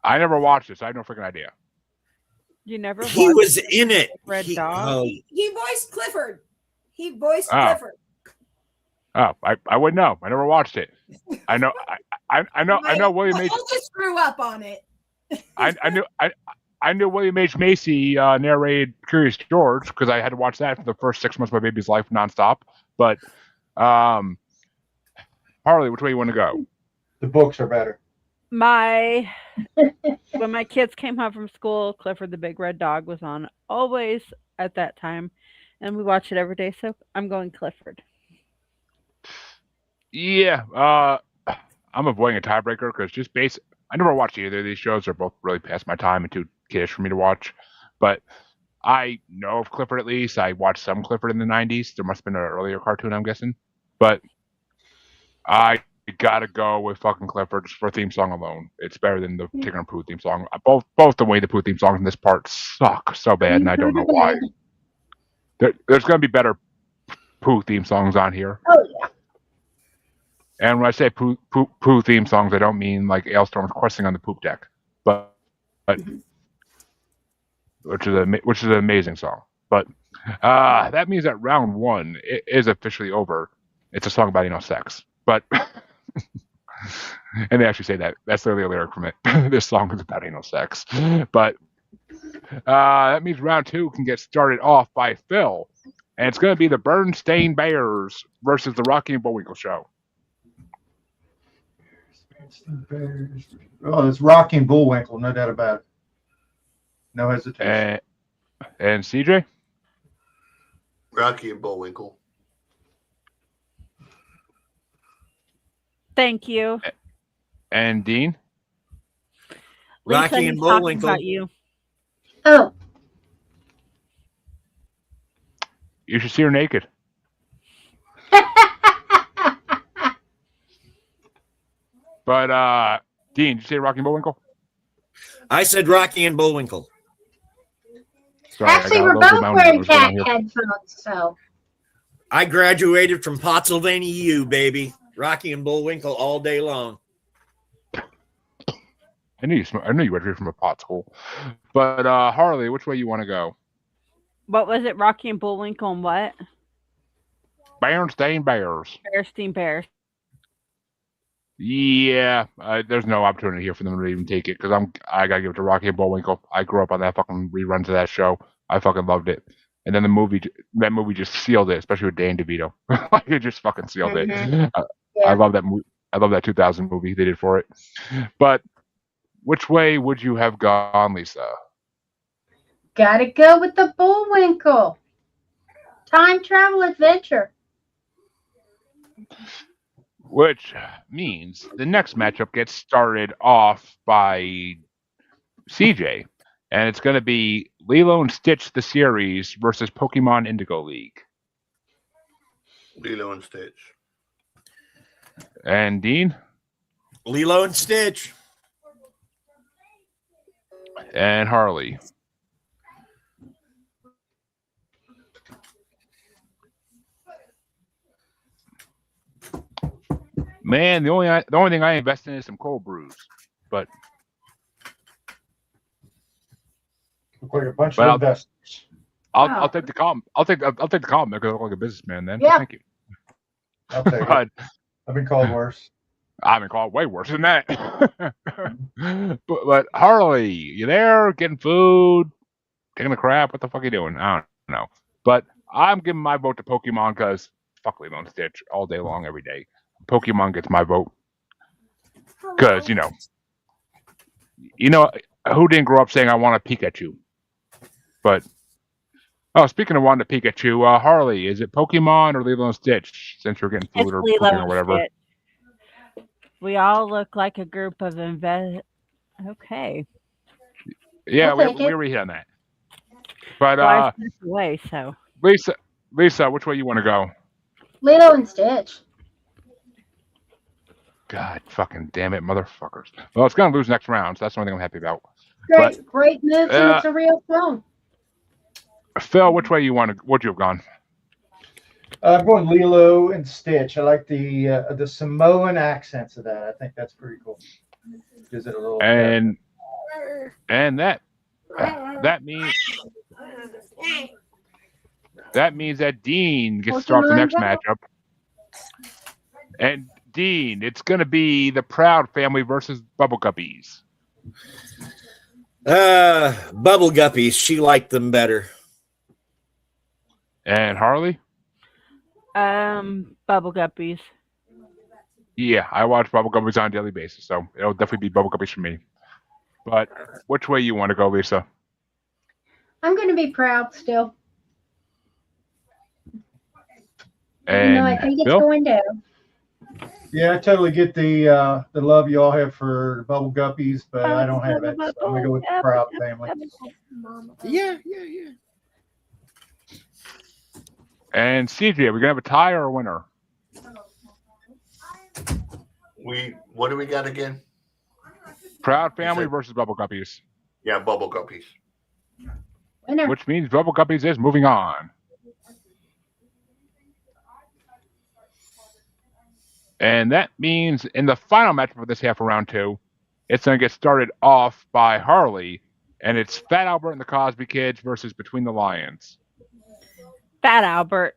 I never watched it, so I have no freaking idea. You never He watched was in it. Red He- Dog? oh, He voiced Clifford. He voiced Oh. Clifford. Oh, I wouldn't know. I never watched it. I know William H. I'll just screw up on it. I knew William H. Macy narrated Curious George because I had to watch that for the first 6 months of my baby's life nonstop. But Harley, which way you want to go? The books are better. when my kids came home from school, Clifford the Big Red Dog was on always at that time, and we watch it every day. So I'm going Clifford. Yeah, I'm avoiding a tiebreaker because I never watched either of these shows. They're both really past my time and too kiddish for me to watch. But I know of Clifford at least. I watched some Clifford in the 90s. There must have been an earlier cartoon, I'm guessing. But I gotta go with fucking Clifford just for theme song alone. It's better than the Tigger and Pooh theme song. Both the Winnie the Pooh theme songs in this part suck so bad, and I don't know why. There's gonna be better Pooh theme songs on here. Oh yeah. And when I say Pooh theme songs, I don't mean like Ailstorm's questing on the poop deck. But which is an amazing song. But that means that round one is officially over. It's a song about sex, but and they actually say that that's literally a lyric from it. This song is about anal sex, but that means round two can get started off by Phil, and it's going to be the Bernstein Bears versus the Rocky and Bullwinkle Show. Oh, it's Rocky and Bullwinkle, no doubt about it. No hesitation. And CJ? Rocky and Bullwinkle. Thank you. And Dean? Lisa, Rocky he's and talking Bullwinkle. about you. Oh, You should see her naked. But Dean, did you say Rocky and Bullwinkle? I said Rocky and Bullwinkle. Sorry, actually, I got we're a little bit of both my own wearing nose going on cat here. headphones, so. I graduated from Pottsylvania U, baby. Rocky and Bullwinkle all day long. I knew you graduated from a pot school. But Harley, which way you want to go? What was it? Rocky and Bullwinkle and what? Bernstein Bears. Bearstein Bears. Yeah, there's no opportunity here for them to even take it because I gotta give it to Rocky and Bullwinkle. I grew up on that fucking reruns of that show. I fucking loved it. And then that movie just sealed it, especially with Dan DeVito. Like it just fucking sealed it. Yeah. I love that movie. I love that 2000 movie they did for it. But which way would you have gone, Lisa? Gotta go with the Bullwinkle. Time travel adventure. Which means the next matchup gets started off by CJ, and it's going to be Lilo and Stitch the series versus Pokemon Indigo League. Lilo and Stitch. And Dean? Lilo and Stitch. And Harley. Man, the only thing I invest in is some cold brews, but Look like a bunch Well, of investors. I'll take the column. I'll take the column because I look like a businessman then. Yeah. So thank you. I'll take it. But I've been called worse. I've been called way worse than that. but Harley, you there? Getting food? Taking a crap? What the fuck are you doing? I don't know. But I'm giving my vote to Pokemon because fuck Lilo and Stitch all day long, every day. Pokemon gets my vote because you know who didn't grow up saying I want a Pikachu. But speaking of wanting a Pikachu, Harley, is it Pokemon or Lilo and Stitch? Since you're getting It's food or Lilo cooking or and whatever. Stitch. We all look like a group of Okay. Yeah, I'll we take it. already hit on that. But Well, I stepped away, so. Lisa, which way you want to go? Lilo and Stitch. God fucking damn it, motherfuckers. Well, it's gonna lose next round, so that's the only thing I'm happy about. Great moves, and it's a real song. Phil, which way would you have gone? I'm going Lilo and Stitch. I like the Samoan accents of that. I think that's pretty cool. Gives it a little. And that means that Dean gets to start the next matchup. And Dean, it's gonna be the Proud family versus Bubble Guppies. Bubble Guppies. She liked them better. And Harley? Bubble Guppies. Yeah, I watch Bubble Guppies on a daily basis, so it'll definitely be Bubble Guppies for me. But which way you want to go, Lisa? I'm going to be proud still. And No, I think it's Phil? going down. Yeah, I totally get the love you all have for Bubble Guppies, but I don't have it. So I'm gonna go with the Proud family. Yeah. And CJ, are we gonna have a tie or a winner? What do we got again? Proud family versus Bubble Guppies. Yeah, Bubble Guppies. Winner. Which means Bubble Guppies is moving on. And that means in the final match for this half of round two, It's going to get started off by Harley, and it's Fat Albert and the Cosby Kids versus Between the Lions. Fat Albert.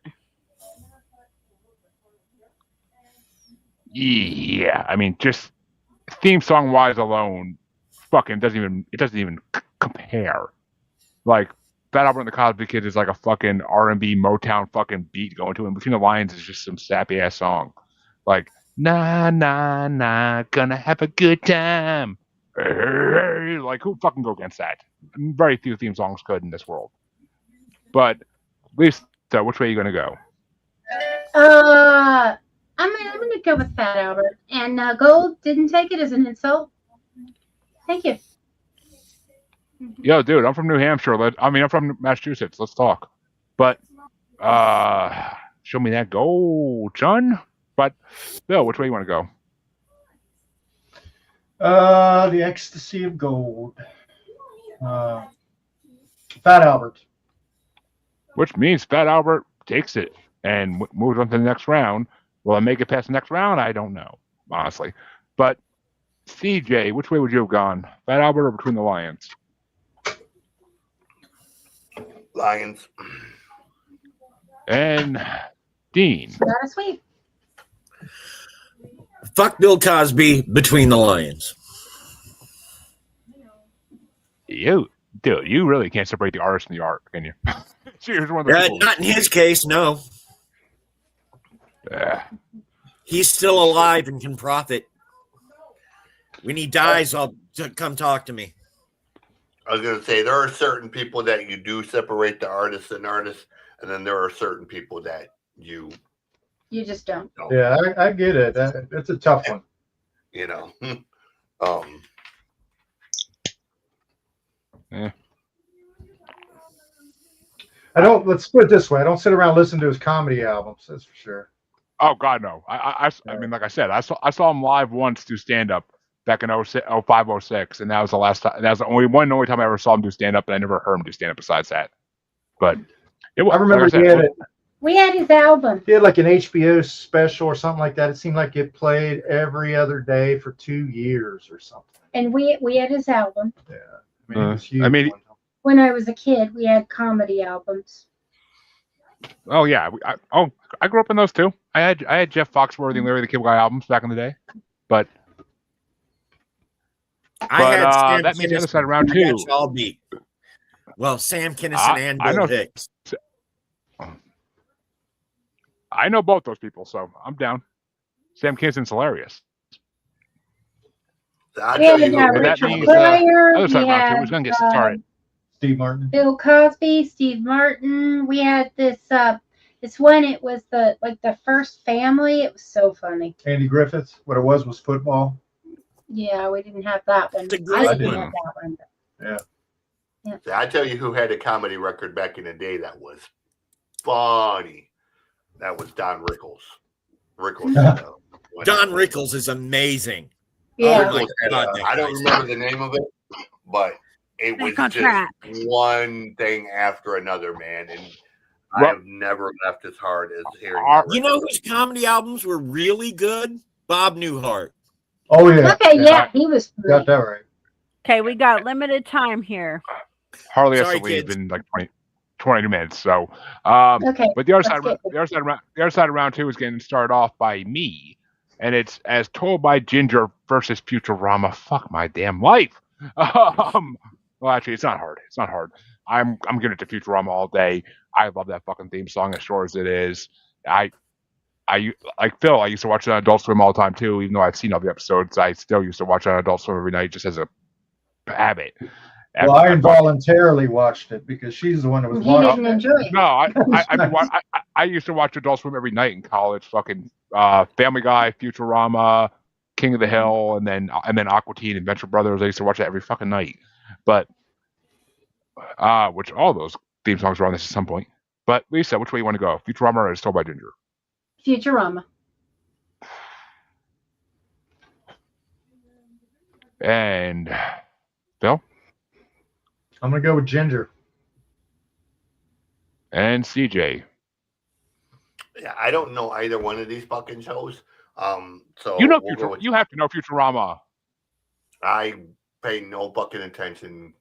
Yeah, I mean, just theme song wise alone, fucking doesn't even compare. Like Fat Albert and the Cosby Kids is like a fucking R&B Motown fucking beat going to it. And Between the Lions is just some sappy ass song, like nah nah nah, gonna have a good time. Like who fucking go against that? Very few theme songs could in this world. But Lisa, which way are you gonna go? I'm gonna go with Fat Albert, and Gold didn't take it as an insult. Thank you. Yo, dude, I'm from New Hampshire. I'm from Massachusetts. Let's talk. But show me that gold, son. But Bill, which way you want to go? The ecstasy of gold. Fat Albert. Which means Fat Albert takes it and moves on to the next round. Will I make it past the next round? I don't know, honestly. But CJ, which way would you have gone? Fat Albert or Between the Lions? Lions. And Dean. Got a sweep. Fuck Bill Cosby, Between the Lions. You really can't separate the artist from the art, can you? Here's one of the Not in his case, no. Yeah. He's still alive and can profit. When he dies, I'll come talk to me. I was going to say, there are certain people that you do separate the artist and artist, and then there are certain people that you just don't. Yeah, I get it. It's a tough one. You know. Yeah. Let's put it this way. I don't sit around listening to his comedy albums. That's for sure. Oh God, no. I mean, like I said, I saw him live once do stand up back in 05, 06, and that was the last time. That was the only time I ever saw him do stand up, and I never heard him do stand up besides that. But I remember we had his album. He had like an HBO special or something like that. It seemed like it played every other day for 2 years or something. And we had his album. Yeah, I mean, it was huge. When I was a kid, we had comedy albums. Oh yeah, I grew up in those too. I had Jeff Foxworthy and Larry the Cable Guy albums back in the day, but that made the other side of round two. All beat. Well, Sam Kinison and Bill Hicks. I know both those people, so I'm down. Sam Kinison's hilarious. That means other side of round two. Who's going to get started? Steve Martin. Bill Cosby, Steve Martin. We had this one. It was the first family. It was so funny. Andy Griffith. What it was football. Yeah, we didn't have that one. I didn't have that one. Yeah. I tell you who had a comedy record back in the day that was funny. That was Don Rickles. Don Rickles is amazing. Yeah. Oh my God, I don't remember the name of it, but it was just one thing after another, man. And I have never laughed as hard as hearing that. You know whose comedy albums were really good? Bob Newhart. Oh, yeah. Okay, yeah, he was great. Got that right. Okay, we got limited time here. Harley has to leave in like 20 minutes. So, okay. But the other side of round two is getting started off by me, and it's As Told by Ginger versus Futurama. Fuck my damn life. Well, actually, it's not hard. It's not hard. I'm giving it to Futurama all day. I love that fucking theme song as short as it is. I like Phil. I used to watch it on Adult Swim all the time too. Even though I've seen all the episodes, I still used to watch it on Adult Swim every night just as a habit. Well, I involuntarily watched it because she's the one that was watching it. He didn't enjoy it. No, I used to watch Adult Swim every night in college. Fucking Family Guy, Futurama, King of the Hill, and then Aqua Teen and Venture Brothers. I used to watch that every fucking night. But which all those theme songs were on this at some point. But Lisa, which way you want to go? Futurama or As Told by Ginger? Futurama. And Bill? I'm going to go with Ginger. And CJ? Yeah, I don't know either one of these fucking shows. So you know, you have to know Futurama. I pay no fucking attention.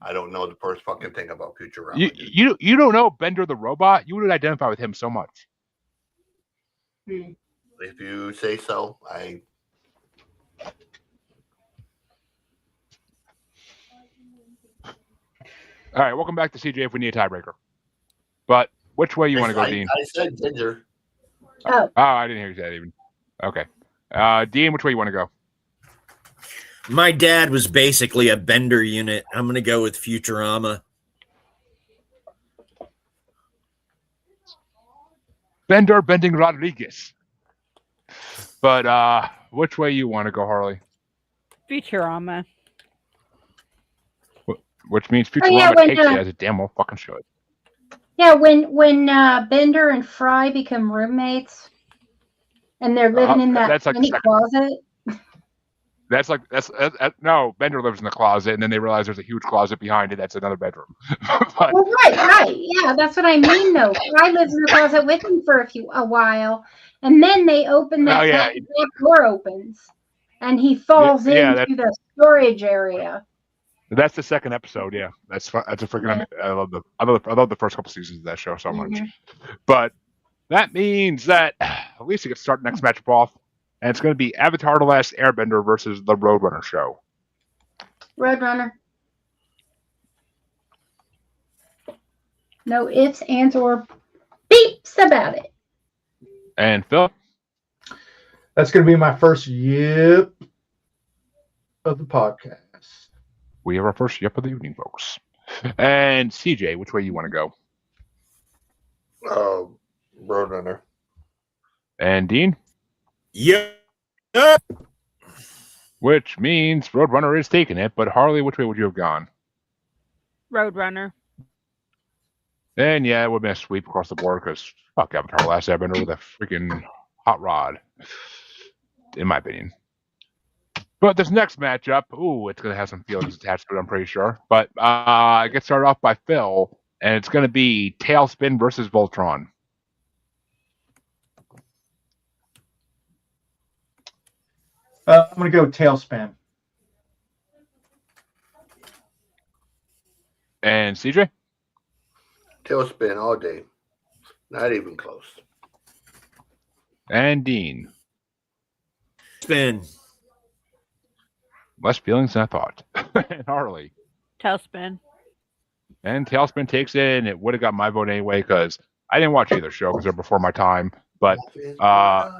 I don't know the first fucking thing about Futurama. You don't know Bender the robot? You would identify with him so much. If you say so, All right, welcome back to CJ if we need a tiebreaker. But which way you want to go, Dean? I said Ginger. Oh, I didn't hear you say that even. Okay. Dean, which way you want to go? My dad was basically a Bender unit. I'm going to go with Futurama. Bender Bending Rodriguez. But which way you want to go, Harley? Futurama. Which means Oh, yeah, Futurama when, takes it as a damn well fucking should. yeah. When Bender and Fry become roommates, and they're living in that that's like tiny closet. No, Bender lives in the closet, and then they realize there's a huge closet behind it. That's another bedroom. But, Well, right. Yeah, that's what I mean. Though Fry lives in the closet with him for a while, and then they open that that door opens, and he falls into the storage area. That's the second episode. Yeah, that's a freaking. Yeah. I love the first couple seasons of that show so much. But that means that at least we can start the next matchup off, and it's going to be Avatar: The Last Airbender versus the Roadrunner show. Roadrunner. No ifs, ands, or beeps about it. And Phil? That's going to be my first yip of the podcast. We have our first yip of the evening, folks. And CJ, which way you want to go? Roadrunner. And Dean? Yep. Which means Roadrunner is taking it, but Harley, which way would you have gone? Roadrunner. And yeah, it would have been a sweep across the board because fuck Avatar: Last Airbender with a freaking hot rod, in my opinion. But this next matchup, it's going to have some feelings attached to it, I'm pretty sure. But I get started off by Phil, and it's going to be Tailspin versus Voltron. I'm going to go Tailspin. And CJ? Tailspin all day. Not even close. And Dean? Spin. Less feelings than I thought. And Harley? Tailspin. And Tailspin takes it, and it would have got my vote anyway because I didn't watch either show because they're before my time. But I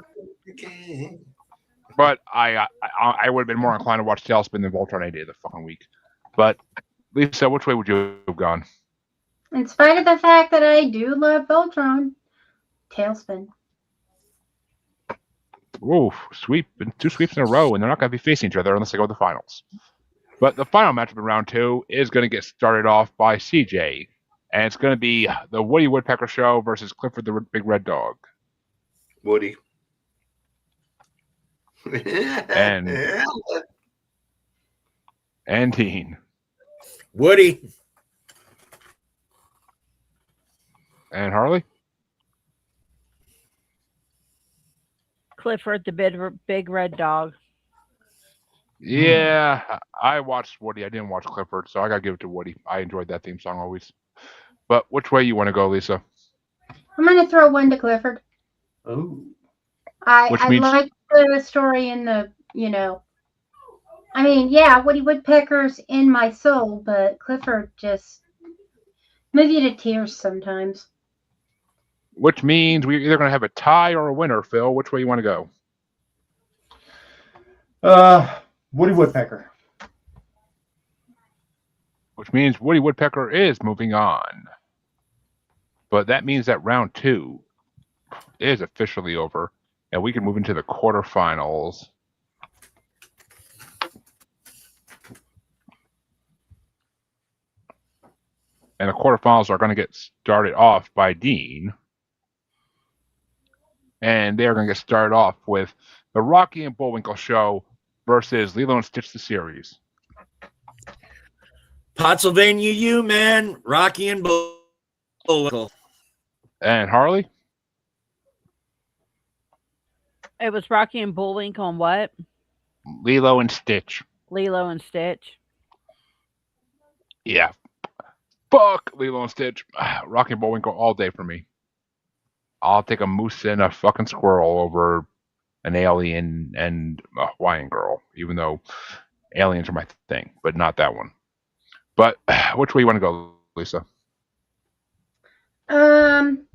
would have been more inclined to watch Tailspin than Voltron any day of the fucking week. But Lisa, which way would you have gone? In spite of the fact that I do love Voltron, Tailspin. Ooh, two sweeps in a row, and they're not going to be facing each other unless they go to the finals. But the final matchup in round 2 is going to get started off by CJ, and it's going to be the Woody Woodpecker Show versus Clifford the Big Red Dog. Woody. And Dean. Woody. And Harley? Clifford the big red dog. Yeah, I watched Woody. I didn't watch Clifford, so I got to give it to Woody. I enjoyed that theme song always. But which way you want to go, Lisa? I'm going to throw one to Clifford. Oh. I like the story in the, I mean, yeah, Woody Woodpecker's in my soul, but Clifford just moves you to tears sometimes. Which means we're either going to have a tie or a winner, Phil. Which way you want to go? Woody Woodpecker. Which means Woody Woodpecker is moving on. But that means that round 2 is officially over, and we can move into the quarterfinals. And the quarterfinals are going to get started off by Dean. And they're going to get started off with the Rocky and Bullwinkle Show versus Lilo and Stitch the series. Pottsylvania U, man. Rocky and Bullwinkle. And Harley? It was Rocky and Bullwinkle and what? Lilo and Stitch. Lilo and Stitch. Yeah. Fuck Lilo and Stitch. Rocky and Bullwinkle all day for me. I'll take a moose and a fucking squirrel over an alien and a Hawaiian girl, even though aliens are my thing, but not that one. But which way you want to go, Lisa? Am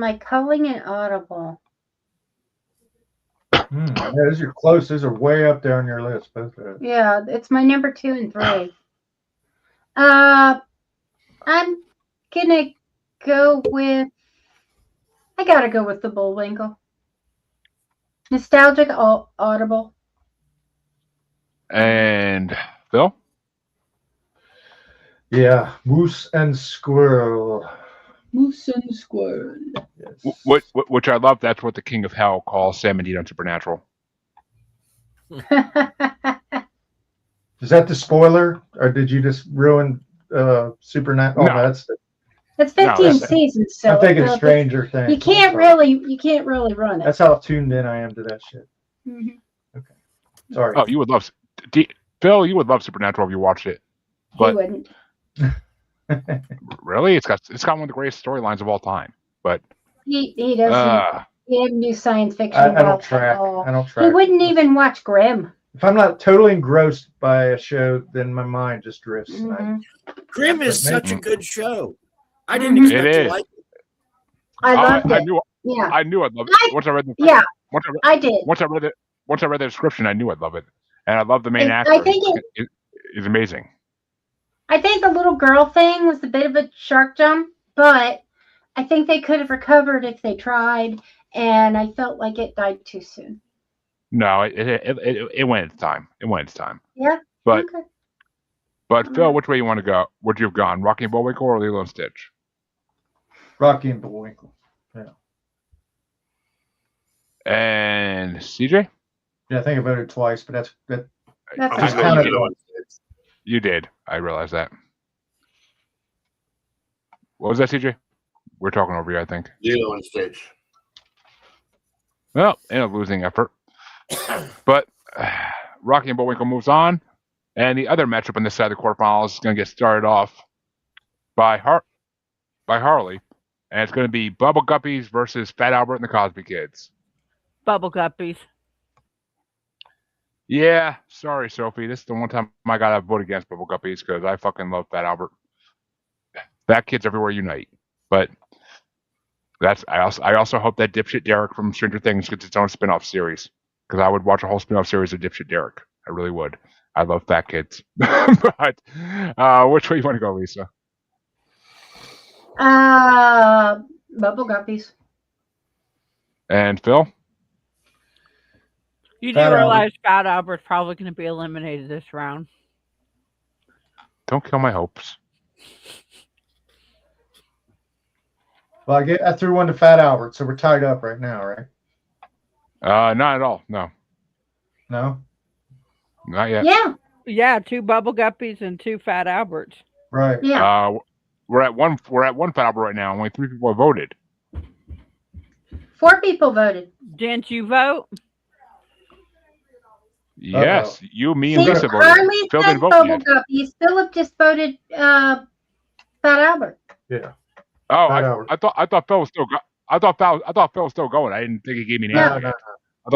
I calling it audible? Yeah, those are close. Those are way up there on your list, both of those. Yeah, it's my number 2 and 3. I'm gonna go with. I gotta go with the Bullwinkle. Nostalgic, audible. And Phil? Yeah, moose and squirrel. Moose and squirrel. Yes. Which I love. That's what the King of Hell calls Sam and Dean on Supernatural. Is that the spoiler, or did you just ruin Supernatural? No. Oh, that's It's 15 that's- seasons, so I'm thinking it's- Stranger Things. You can't really run it. That's how tuned in I am to that shit. Mhm. Sorry. Oh, you would love Phil. You would love Supernatural if you watched it. He But wouldn't. really, it's got one of the greatest storylines of all time. But He doesn't. He didn't do science fiction. I don't well track. at all. I don't He track. wouldn't even watch Grimm. If I'm not totally engrossed by a show, then my mind just drifts. and I- Mhm. Grimm is But such a maybe- good show. I didn't Mhm. expect It to is. like it. I loved I it. knew Yeah, I knew I'd love it. Once I read the I did. once I read the description, I knew I'd love it, and I love the main I actor. think He's amazing. I think the little girl thing was a bit of a shark jump, but I think they could have recovered if they tried, and I felt like it died too soon. No, it went its time. It went its time. Yeah. But Okay. but Phil, which way you want to go? Would you have gone Rocky and Bullwinkle or Lilo and Stitch? Rocky and Bullwinkle. And CJ, Yeah, I think I voted twice, but that. That's I'm Just just okay. count going it Lilo one. and Stitch. you did. I realized that. What was that, CJ? We're talking over you, I think. Lilo and Stitch. Well, in a losing effort. But Rocky and Bullwinkle moves on, and the other matchup on this side of the quarterfinals is going to get started off by Harley, and it's going to be Bubble Guppies versus Fat Albert and the Cosby Kids. Bubble Guppies. Yeah, sorry, Sophie. This is the one time I got to vote against Bubble Guppies because I fucking love Fat Albert. Fat Kids Everywhere Unite. But I also hope that dipshit Derek from Stranger Things gets its own spin-off series, because I would watch a whole spin-off series of dipshit Derek. I really would. I love fat kids. But which way you want to go, Lisa? Bubble Guppies. And Phil? You do Fat Albert. realize Fat Albert's probably going to be eliminated this round. Don't kill my hopes. Well, I threw one to Fat Albert, so we're tied up right now, right? Not at all. No, No? not yet. Yeah, Yeah, 2 Bubble Guppies and 2 Fat Alberts. Right. yeah. We're at one Fat Albert right now. Only 3 people have voted. 4 people voted. Didn't you vote? Yes, you, me, and See, Lisa voted. Harley Phil said didn't vote Bubble yet. Guppies. Philip just voted Fat Albert. Yeah. Oh, Fat Albert. I thought Phil was still. I thought Phil was still going. I didn't think he gave me an No. answer. No,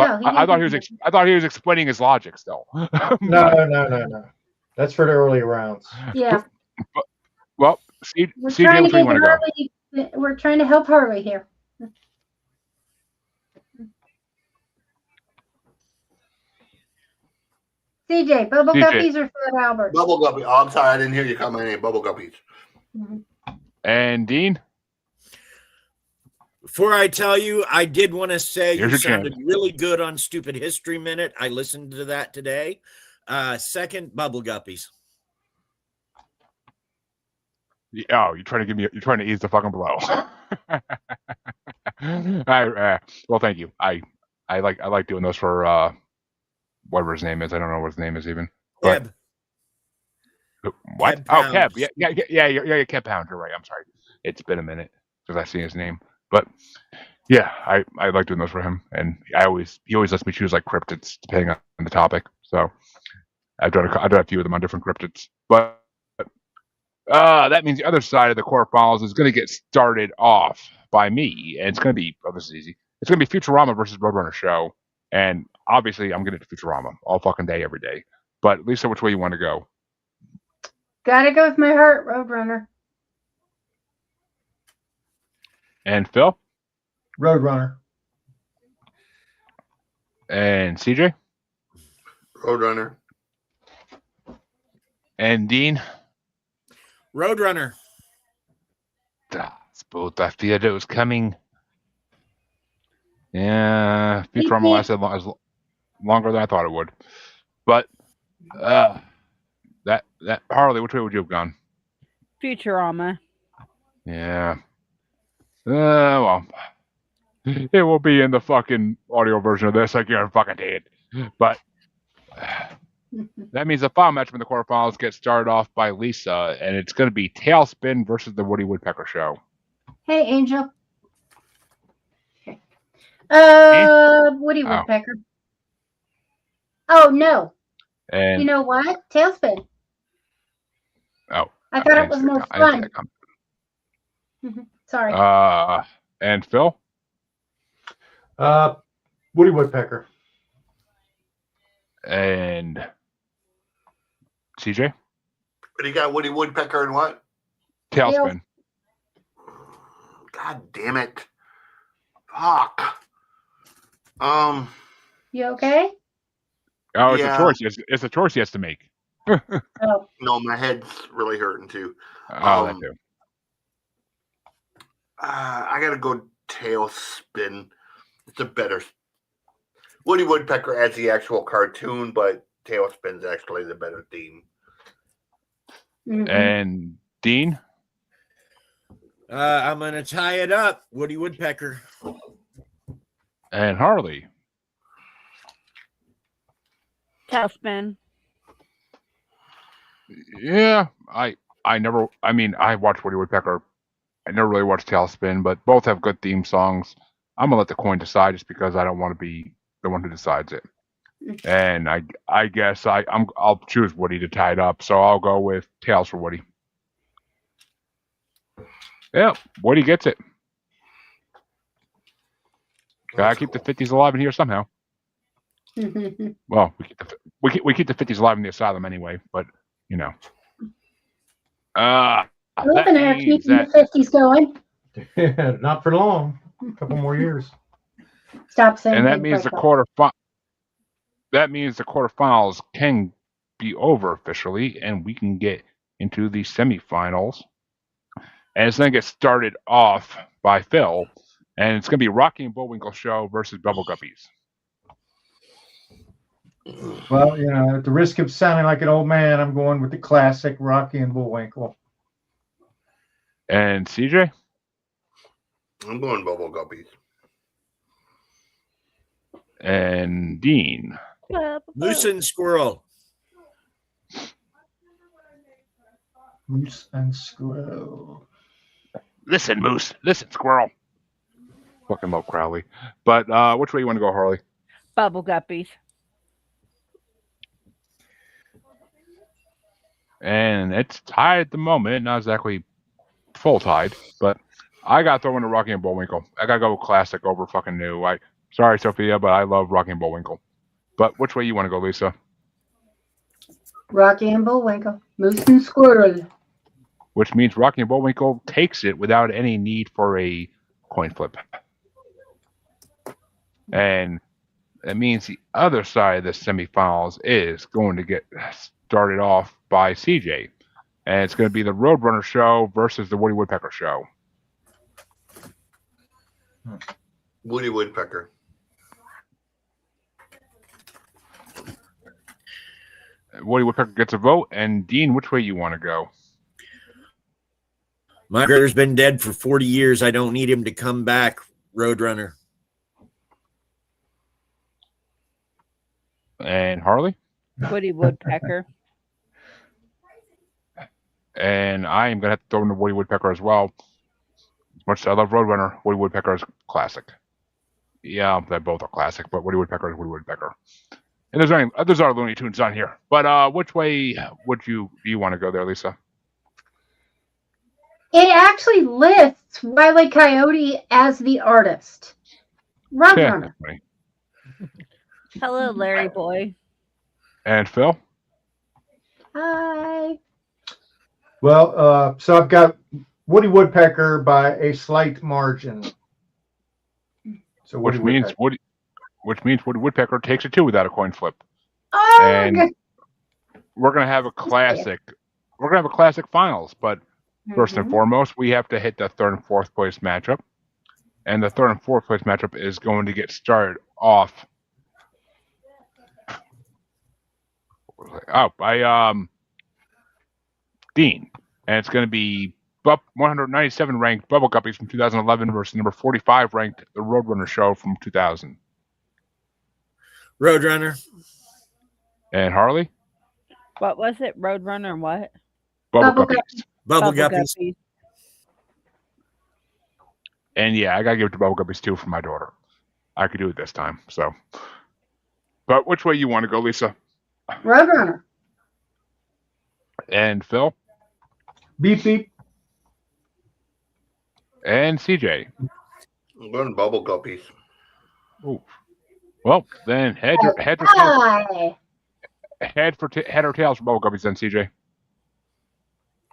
yet. No, he I thought he didn't. was explaining his logic still. no. That's for the early rounds. Yeah, Well, we're CJ, trying which to way you want to go? Harley. We're trying to help Harley here. CJ, Bubble CJ. Guppies or Fat Albert? Bubble Guppy. Oh, I'm sorry, I didn't hear you call my name. Bubble Guppies. Mhm. And Dean? Before I tell you, I did want to say Here's you your chance. sounded really good on Stupid History Minute. I listened to that today. Second, Bubble Guppies. Oh, you're trying to ease the fucking blow. Well, thank you. I like doing those for whatever his name is. I don't know what his name is even. But Deb. what? Kev Oh, Kev. Pounds. Yeah, Kev Pound. You're right. I'm sorry. It's been a minute since I've seen his name. But Yeah, I like doing those for him, and he always lets me choose like cryptids depending on the topic. So I've done a few of them on different cryptids, but that means the other side of the quarterfinals is going to get started off by me, and it's going to be this is easy. It's going to be Futurama versus Roadrunner show, and obviously I'm going to do Futurama all fucking day every day. But Lisa, which way you want to go? Gotta go with my heart, Roadrunner. And Phil Roadrunner. and CJ Roadrunner. and Dean. Roadrunner. Both I feared it was coming. Yeah, Futurama lasted longer than I thought it would. But that Harley, which way would you have gone? Futurama. Yeah. Well, it will be in the fucking audio version of this. I guarantee it. But that means the final match from the quarterfinals gets started off by Lisa, and it's going to be Tailspin versus the Woody Woodpecker Show. Hey, Angel. Okay. Woody Woodpecker. Oh no. And you know what? Tailspin. Oh. I thought it was more fun. Sorry. And Phil? Woody Woodpecker. And CJ? What do you got? Woody Woodpecker and what? Tailspin. God damn it. Fuck. You okay? Oh, it's a choice. It's a choice he has to make. Oh. No, my head's really hurting too. That too. I gotta go Tailspin. It's a better. Woody Woodpecker as the actual cartoon, but Tailspin's actually the better theme. Mm-hmm. And Dean? I'm gonna tie it up. Woody Woodpecker. And Harley? Tailspin. Yeah, I watched Woody Woodpecker. I never really watched Tailspin, but both have good theme songs. I'm gonna let the coin decide just because I don't want to be the one who decides it. And I guess I'll choose Woody to tie it up, so I'll go with Tails for Woody. Yeah, Woody gets it. Gotta keep the 50s alive in here somehow. Well, we keep the 50s alive in the asylum anyway, but you know. We're gonna keep the 50s going. Yeah, not for long. A couple more years. Stop saying. And that means the quarterfinals can be over officially, and we can get into the semifinals. And it's going to get started off by Phil, and it's going to be Rocky and Bullwinkle Show versus Bubble Guppies. Well, at the risk of sounding like an old man, I'm going with the classic Rocky and Bullwinkle. And CJ? I'm going Bubble Guppies. And Dean? Moose and Squirrel. Moose and Squirrel. Listen, Moose. Listen, Squirrel. Fucking love Crowley. But which way you want to go, Harley? Bubble Guppies. And it's tied at the moment. Not exactly full tied, but I got to throw in a Rocky and Bullwinkle. I got to go classic over fucking new. Sorry, Sophia, but I love Rocky and Bullwinkle. But which way you want to go, Lisa? Rocky and Bullwinkle. Moose and Squirrel. Which means Rocky and Bullwinkle takes it without any need for a coin flip. And that means the other side of the semifinals is going to get started off by CJ. And it's going to be the Roadrunner Show versus the Woody Woodpecker Show. Woody Woodpecker. Woody Woodpecker gets a vote. And Dean, which way you want to go? My brother's been dead for 40 years. I don't need him to come back. Roadrunner. And Harley? Woody Woodpecker. And I am going to have to throw in the Woody Woodpecker as well. As much as I love Roadrunner, Woody Woodpecker is classic. Yeah, they both are classic, but Woody Woodpecker is Woody Woodpecker. And there's other Looney Tunes on here. But which way do you want to go there, Lisa? It actually lists Wile E. Coyote as the artist. Roadrunner. Hello, Larry boy. And Phil? Hi. Well, so I've got Woody Woodpecker by a slight margin. So Which means Woody Woodpecker takes it 2 without a coin flip. Oh, And we're gonna have a classic. We're gonna have a classic finals, but first and foremost, we have to hit the 3rd and 4th place matchup. And the 3rd and 4th place matchup is going to get started off by Dean. And it's going to be 197 ranked Bubble Guppies from 2011 versus number 45 ranked The Roadrunner Show from 2000. Roadrunner. And Harley? What was it? Roadrunner what? Bubble Guppies. Bubble Guppies. And yeah, I got to give it to Bubble Guppies too for my daughter. I could do it this time. So, but which way you want to go, Lisa? Roadrunner. And Phil? Beep beep. And CJ? I'm going Bubble Guppies. Ooh. Well, then head or tails for Bubble Guppies then, CJ.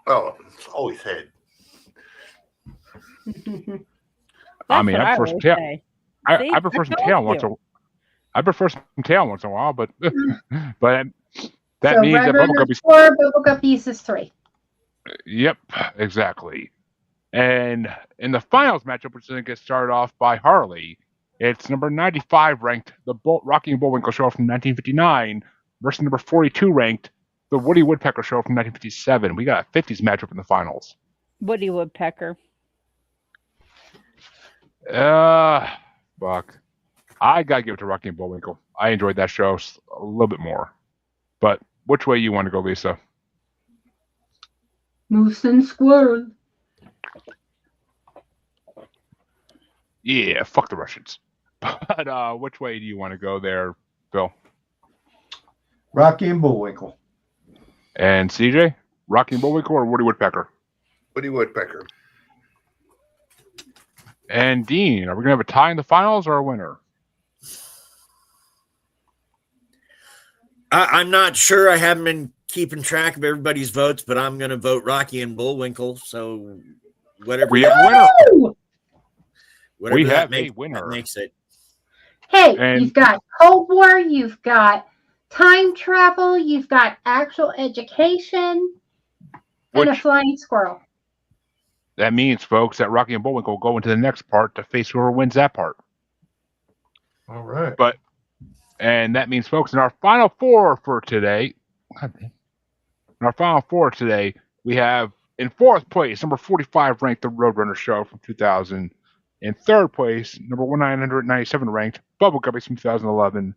Oh, it's always head. I mean, I prefer some tail. I prefer some tail once in a while, but that so means that Bubble Guppies 4, Bubble Guppies is 3. Yep, exactly. And in the finals matchup, which is going to get started off by Harley, it's number 95 ranked, the Rocky and Bullwinkle Show from 1959 versus number 42 ranked, the Woody Woodpecker Show from 1957. We got a 50s matchup in the finals. Woody Woodpecker. Fuck. I gotta give it to Rocky and Bullwinkle. I enjoyed that show a little bit more. But which way you want to go, Lisa? Moose and squirrel. Yeah, fuck the Russians. But which way do you want to go there, Phil? Rocky and Bullwinkle. And CJ? Rocky and Bullwinkle or Woody Woodpecker? Woody Woodpecker. And Dean, are we going to have a tie in the finals or a winner? I'm not sure. I haven't been keeping track of everybody's votes, but I'm going to vote Rocky and Bullwinkle. So whatever. We have a winner. Whatever We that have makes, a winner. that makes it. Hey, And- you've got Cold War, you've got time travel, you've got actual education, and a flying squirrel. That means, folks, that Rocky and Bullwinkle will go into the next part to face whoever wins that part. All right. And that means, folks, in our final four for today, we have in 4th place, number 45 ranked The Roadrunner Show from 2000. In 3rd place, number 997 ranked Bubble Guppies from 2011.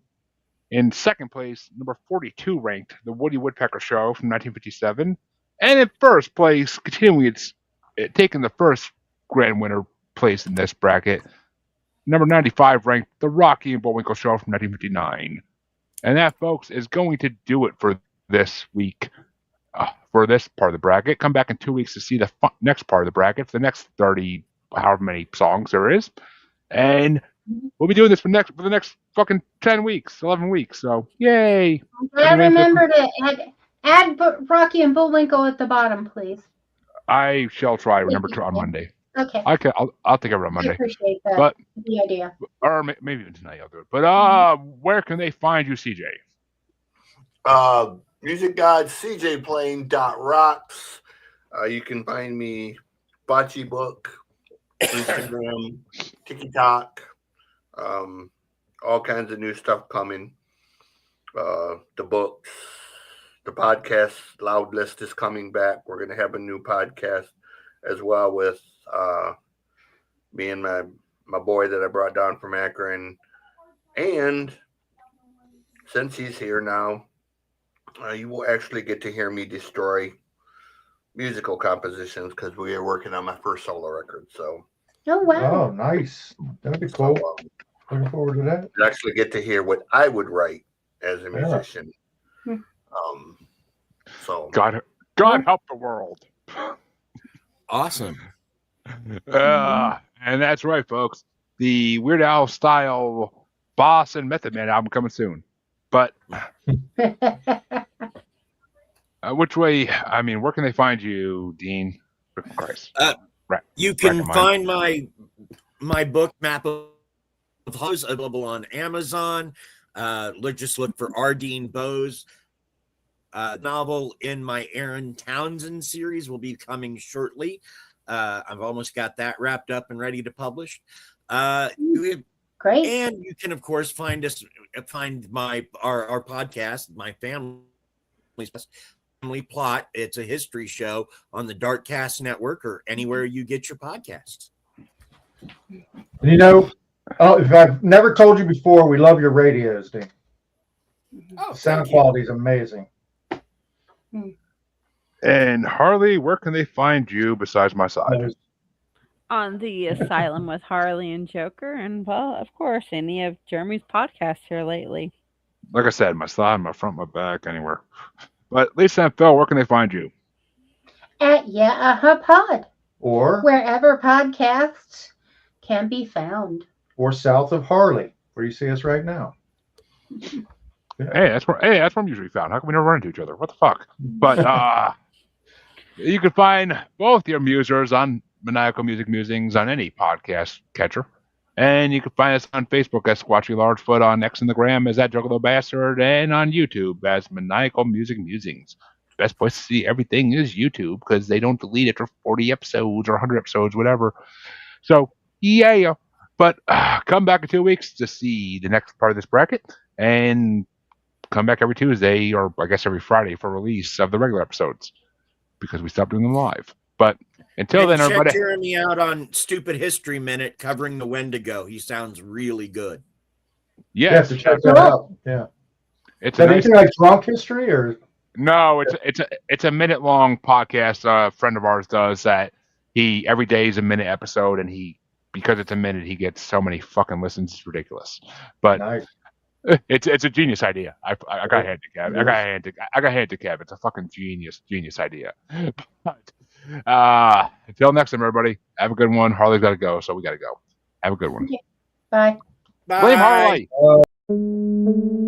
In 2nd place, number 42 ranked The Woody Woodpecker Show from 1957. And in 1st place, continuing taking the first grand winner place in this bracket, number 95 ranked The Rocky and Bullwinkle Show from 1959. And that, folks, is going to do it for this week, for this part of the bracket. Come back in 2 weeks to see the next part of the bracket, for the next 30, however many songs there is. And we'll be doing this for the next fucking 10 weeks, 11 weeks. So, yay. I remember to add Rocky and Bullwinkle at the bottom, please. I shall try. Remember to on Monday. Okay. I'll take it on Monday. I appreciate that. But the idea. Or maybe even tonight I'll do it. But where can they find you, CJ? Music God CJ Plain .rocks. You can find me Bocce Book, Instagram, TikTok, all kinds of new stuff coming. The books, the podcast Loud List is coming back. We're going to have a new podcast as well with me and my boy that I brought down from Akron. And since he's here now, you will actually get to hear me destroy musical compositions because we are working on my first solo record. So, Oh, wow. Oh, nice. That'd be cool. Looking forward to that. You actually get to hear what I would write as a musician. So God help the world. Awesome. And that's right, folks. The Weird Al style Boss and Method Man album coming soon. But which way? I mean, where can they find you, Dean? For Christ. You can find my book Map of Hoes available on Amazon. Just look for R. Dean Bose. Novel in my Aaron Townsend series will be coming shortly. I've almost got that wrapped up and ready to publish. Great. And you can, of course, find our podcast, my family's Family Plot. It's a history show on the Darkcast Network or anywhere you get your podcasts. You know, if I've never told you before, we love your radios, Dean. Oh, Sound quality is amazing. And Harley, where can they find you besides my side? On the Asylum with Harley and Joker, and well, of course, any of Jeremy's podcasts here lately. Like I said, my side, my front, my back, anywhere. But Lisa and Phil, where can they find you? At Pod, Or wherever podcasts can be found. or south of Harley, where you see us right now. Hey, that's where I'm usually found. How come we never run into each other? What the fuck? But you can find both your musers on Maniacal Music Musings on any podcast catcher. And you can find us on Facebook as Squatchy Largefoot, on X and the Gram as that Juggalo Bastard, and on YouTube as Maniacal Music Musings. Best place to see everything is YouTube, because they don't delete it for 40 episodes or 100 episodes, whatever. So, yeah. But come back in 2 weeks to see the next part of this bracket, and come back every Tuesday, or I guess every Friday, for release of the regular episodes, because we stopped doing them live. But until then, check everybody. Jeremy out on Stupid History Minute covering the Wendigo. He sounds really good. You have to check that out. Yeah. It's a anything like drunk history or no? It's a minute long podcast. A friend of ours does that. He every day is a minute episode, and because it's a minute, he gets so many fucking listens. It's ridiculous. But nice. It's a genius idea. I got hand to Kev. I got hand to Kev. It's a fucking genius idea. But until next time, everybody, have a good one. Harley's got to go, so we got to go. Have a good one. Bye. Bye. Blame Harley.